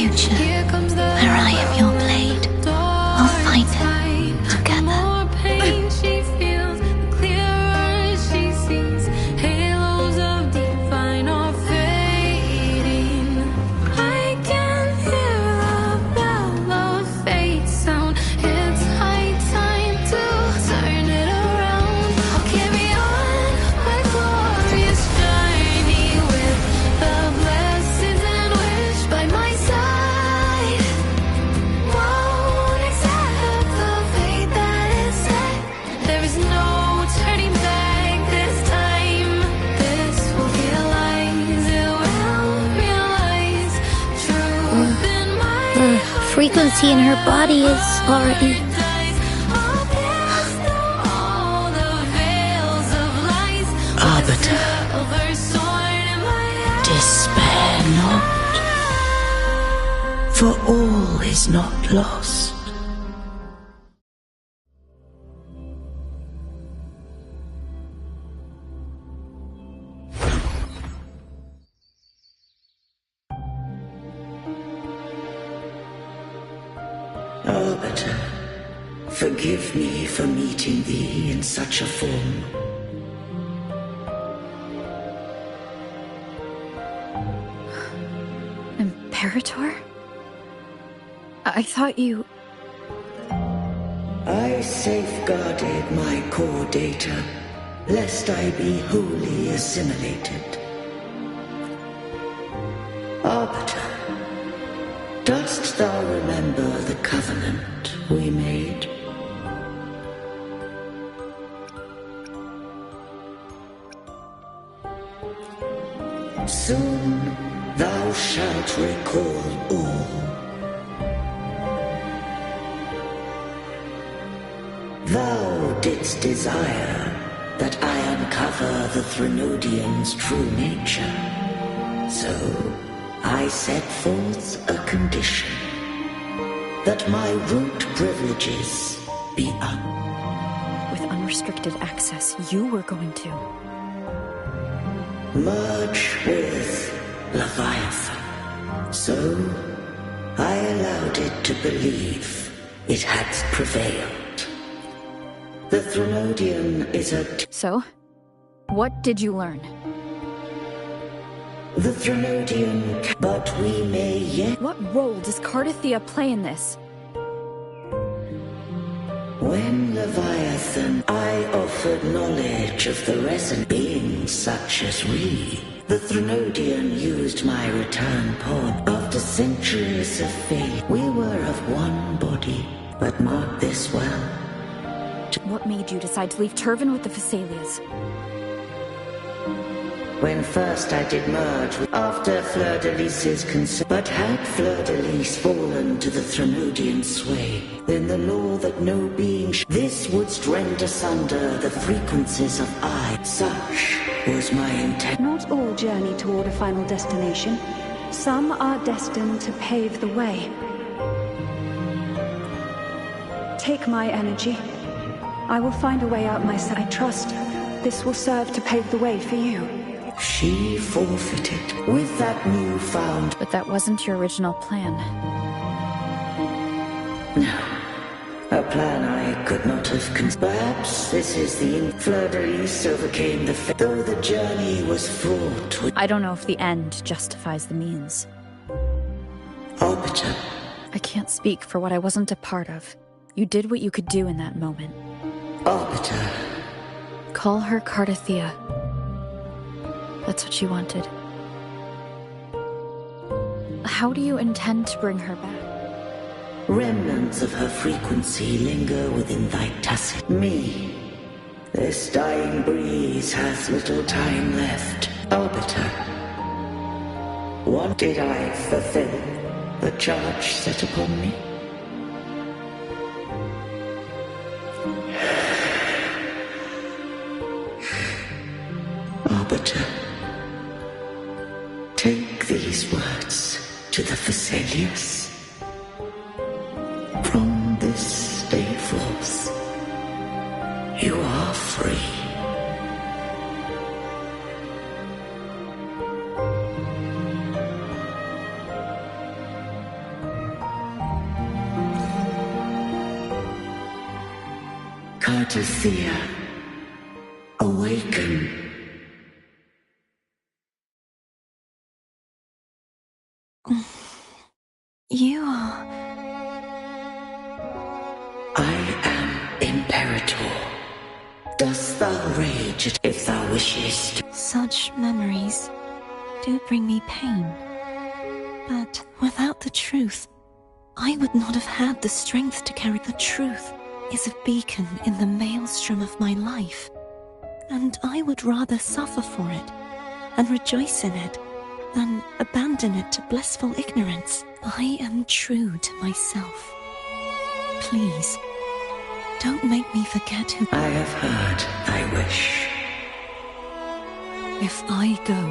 future, where I am your blade. We'll find it together. Pain she feels, the clearer she sees. Halos of divine are fading. I can hear a bell of fate sound. It's high time to turn it around. I'll carry on my glorious journey with the blessings and wish by my side. Won't accept the fate that is set. There is no turning back this time. This will realize, it will realize truth in my Frequency in her body is already. Arbiter, despair not, for all is not lost. Arbiter, forgive me for meeting thee in such a form. Imperator? I thought you... I safeguarded my core data, lest I be wholly assimilated. Arbiter, dost thou remember the covenant we made? Soon thou shalt recall all. Thou didst desire that I uncover the Threnodian's true nature. So I set forth a condition that my root privileges be With unrestricted access, you were going to... merge with Leviathan. So I allowed it to believe it had prevailed. The Threnodian is a... So? What did you learn? The Threnodian... But we may yet... What role does Cardathia play in this? When Leviathan, I offered knowledge of the resin beings such as we. The Threnodian used my return pod. After centuries of faith, we were of one body. But mark this well. What made you decide to leave Turvan with the Phasalias? When first I did merge after Fleur-de-Lis's consent. But had Fleur-de-Lis fallen to the Threnodian sway, then the law that no being this would rend asunder the frequencies of I. Such was my intent. Not all journey toward a final destination. Some are destined to pave the way. Take my energy. I will find a way out myself. I trust this will serve to pave the way for you. She forfeited with that newfound... But that wasn't your original plan. No. A plan I could not have Perhaps this is the Fleur-de-Lis overcame the though the journey was fraught with... I don't know if the end justifies the means. Arbiter. I can't speak for what I wasn't a part of. You did what you could do in that moment. Arbiter. Call her Cardathia. That's what she wanted. How do you intend to bring her back? Remnants of her frequency linger within thy tacit me. This dying breeze hath little time left. Arbiter. What did I fulfill the charge set upon me? Arbiter. Take these words to the Phasalias. From this day forth, you are free. Cartosia, awaken. You are... I am Imperator. Dost thou rage if thou wishest? Such memories do bring me pain. But without the truth, I would not have had the strength to carry. The truth is a beacon in the maelstrom of my life, and I would rather suffer for it and rejoice in it than abandon it to blissful ignorance. I am true to myself. Please, don't make me forget who I have heard thy wish. If I go,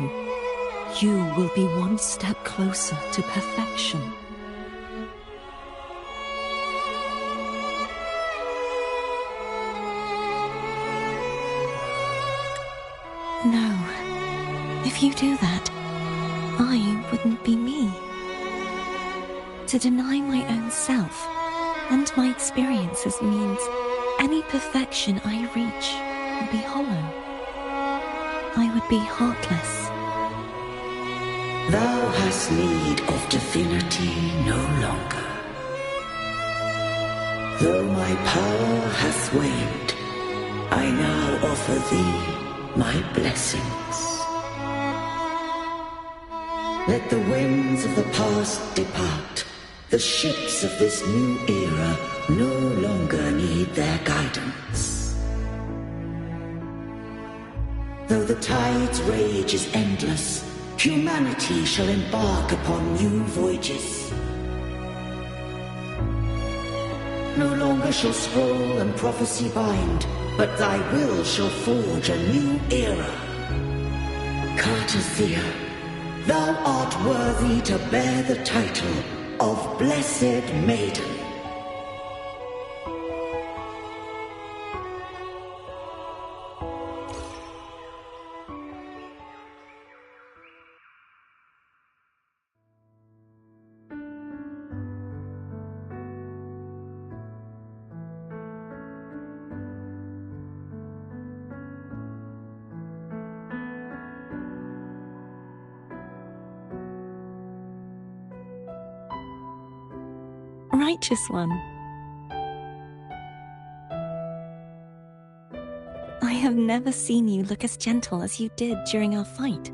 you will be one step closer to perfection. No. If you do that, I wouldn't be me. To deny my own self and my experiences means any perfection I reach would be hollow. I would be heartless. Thou hast need of divinity no longer. Though my power hath waned, I now offer thee my blessings. Let the winds of the past depart. The ships of this new era no longer need their guidance. Though the tide's rage is endless, humanity shall embark upon new voyages. No longer shall scroll and prophecy bind, but thy will shall forge a new era. Cartosia, thou art worthy to bear the title of Blessed Maiden. Righteous one. I have never seen you look as gentle as you did during our fight.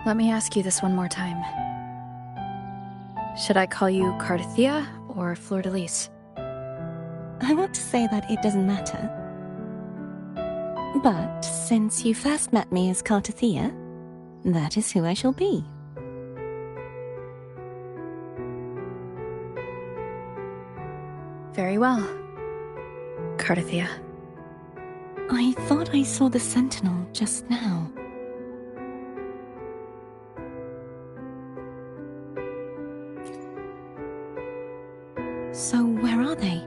Let me ask you this one more time. Should I call you Cartothea or Fleur-de-Lis? I want to say that it doesn't matter. But since you first met me as Cartothea, that is who I shall be. Very well, Cartothea. I thought I saw the sentinel just now. So where are they?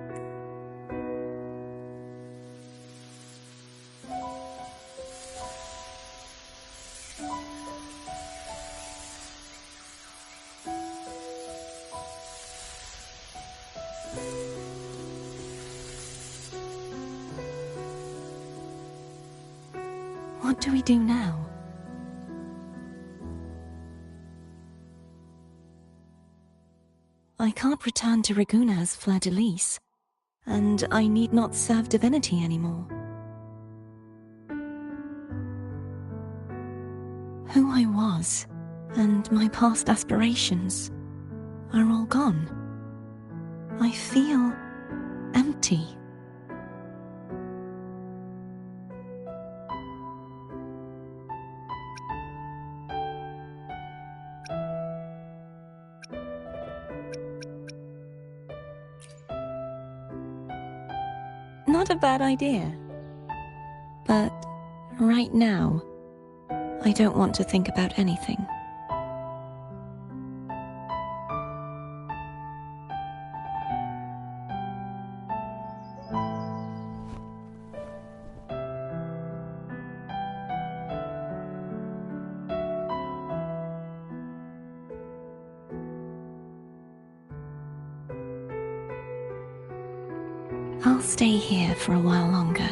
What do we do now? I can't return to Raguna as Fleur-de-Lis, and I need not serve divinity anymore. Who I was, and my past aspirations, are all gone. I feel empty. Not a bad idea. But right now, I don't want to think about anything. I'll stay here for a while longer.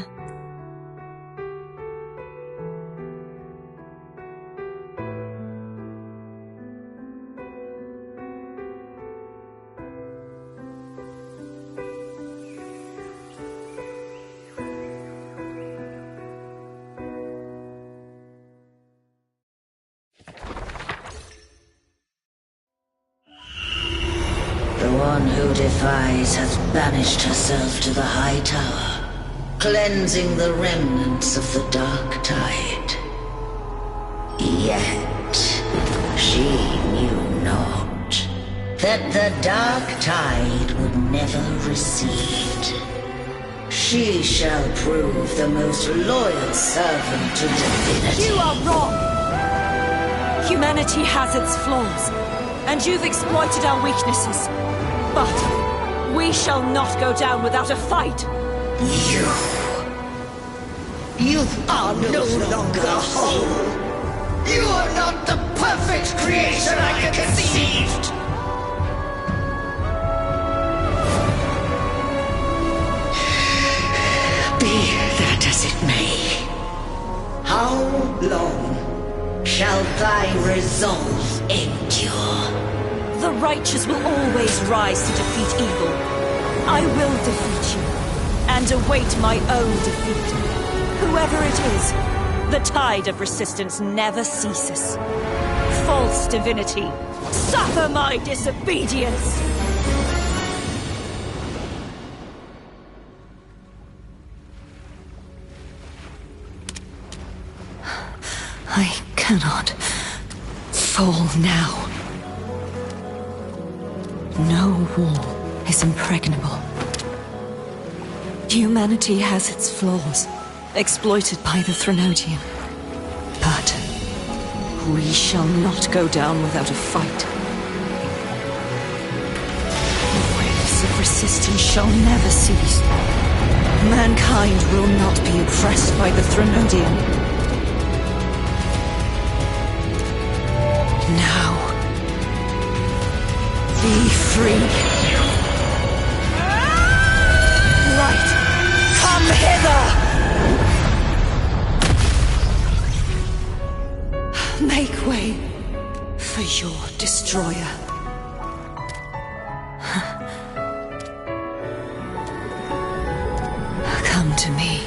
The one who defies has banished herself to the High Tower, cleansing the remnants of the Dark Tide. Yet, she knew not that the Dark Tide would never recede. She shall prove the most loyal servant to divinity. You are wrong! Humanity has its flaws, and you've exploited our weaknesses. But we shall not go down without a fight! You are no longer whole! You are not the perfect creation I conceived! Be that as it may, how long shall thy resolve endure? The righteous will always rise to defeat evil. I will defeat you, and await my own defeat. Whoever it is, the tide of resistance never ceases. False divinity, suffer my disobedience! I cannot fall now. No wall is impregnable. Humanity has its flaws, exploited by the Threnodian. But we shall not go down without a fight. The waves of resistance shall never cease. Mankind will not be oppressed by the Threnodian. Now, be free. Light, come hither! Make way for your destroyer. Come to me.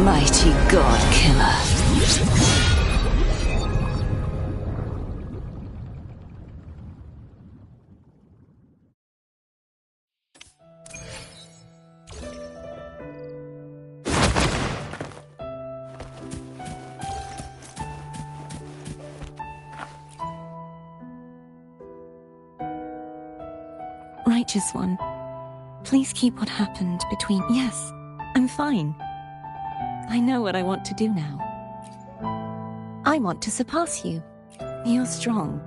Mighty God Killer. Righteous One, please keep what happened between... Yes, I'm fine. I know what I want to do now. I want to surpass you. You're strong.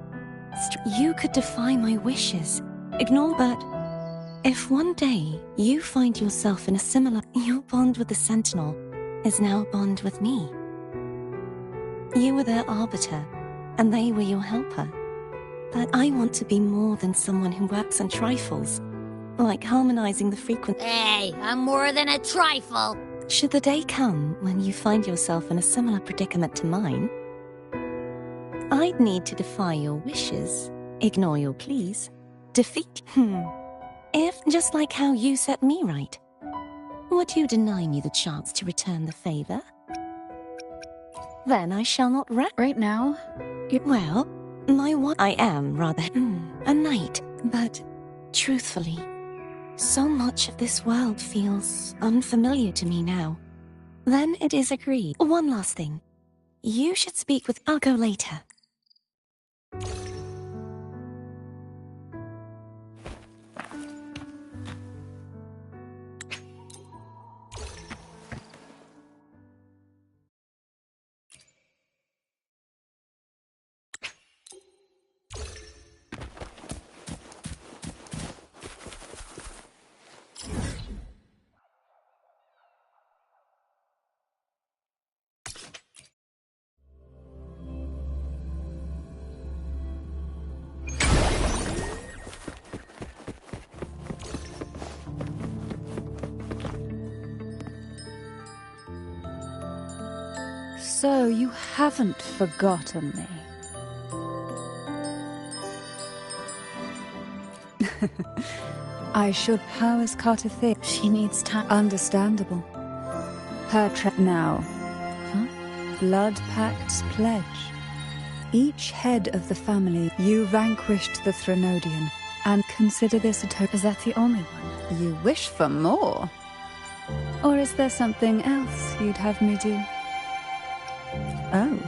You could defy my wishes. Ignore, but... If one day you find yourself in a similar... Your bond with the Sentinel is now a bond with me. You were their arbiter, and they were your helper. But I want to be more than someone who works on trifles, like harmonizing the frequency. Hey, I'm more than a trifle. Should the day come when you find yourself in a similar predicament to mine, I'd need to defy your wishes, ignore your pleas, defeat. If, just like how you set me right, would you deny me the chance to return the favor? Then I shall not Right now? Well, I am rather a knight, but truthfully, so much of this world feels unfamiliar to me now. Then it is agreed. One last thing. You should speak with... I'll go later. So you haven't forgotten me. I should. How is Carter? She needs time. Understandable. Her now. Huh? Blood Pact's pledge. Each head of the family, you vanquished the Threnodian, and consider this a token. Is that the only one? You wish for more? Or is there something else you'd have me do? Oh.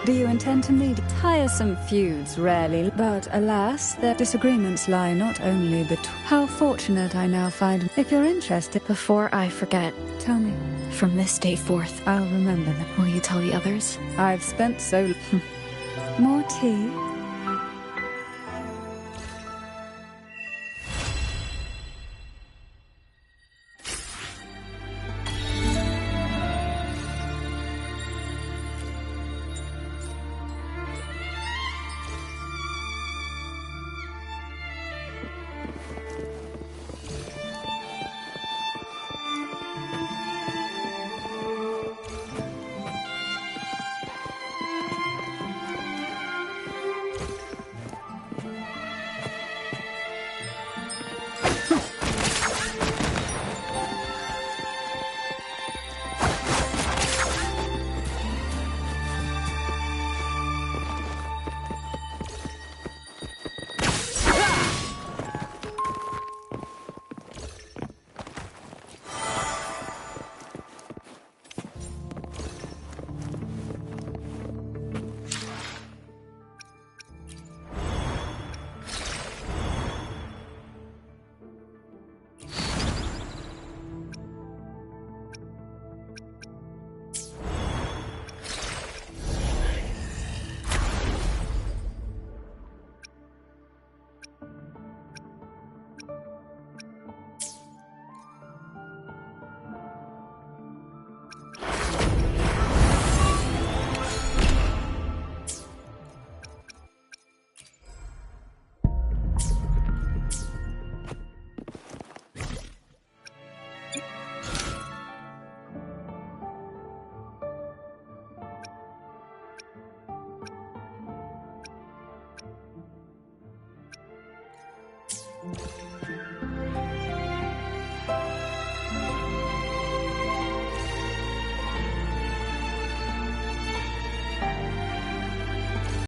Do you intend to lead? Tiresome feuds rarely, but alas, their disagreements lie not only between. How fortunate I now find. If you're interested. Before I forget, Tell me. from this day forth, I'll remember them. will you tell the others? I've spent so. More tea?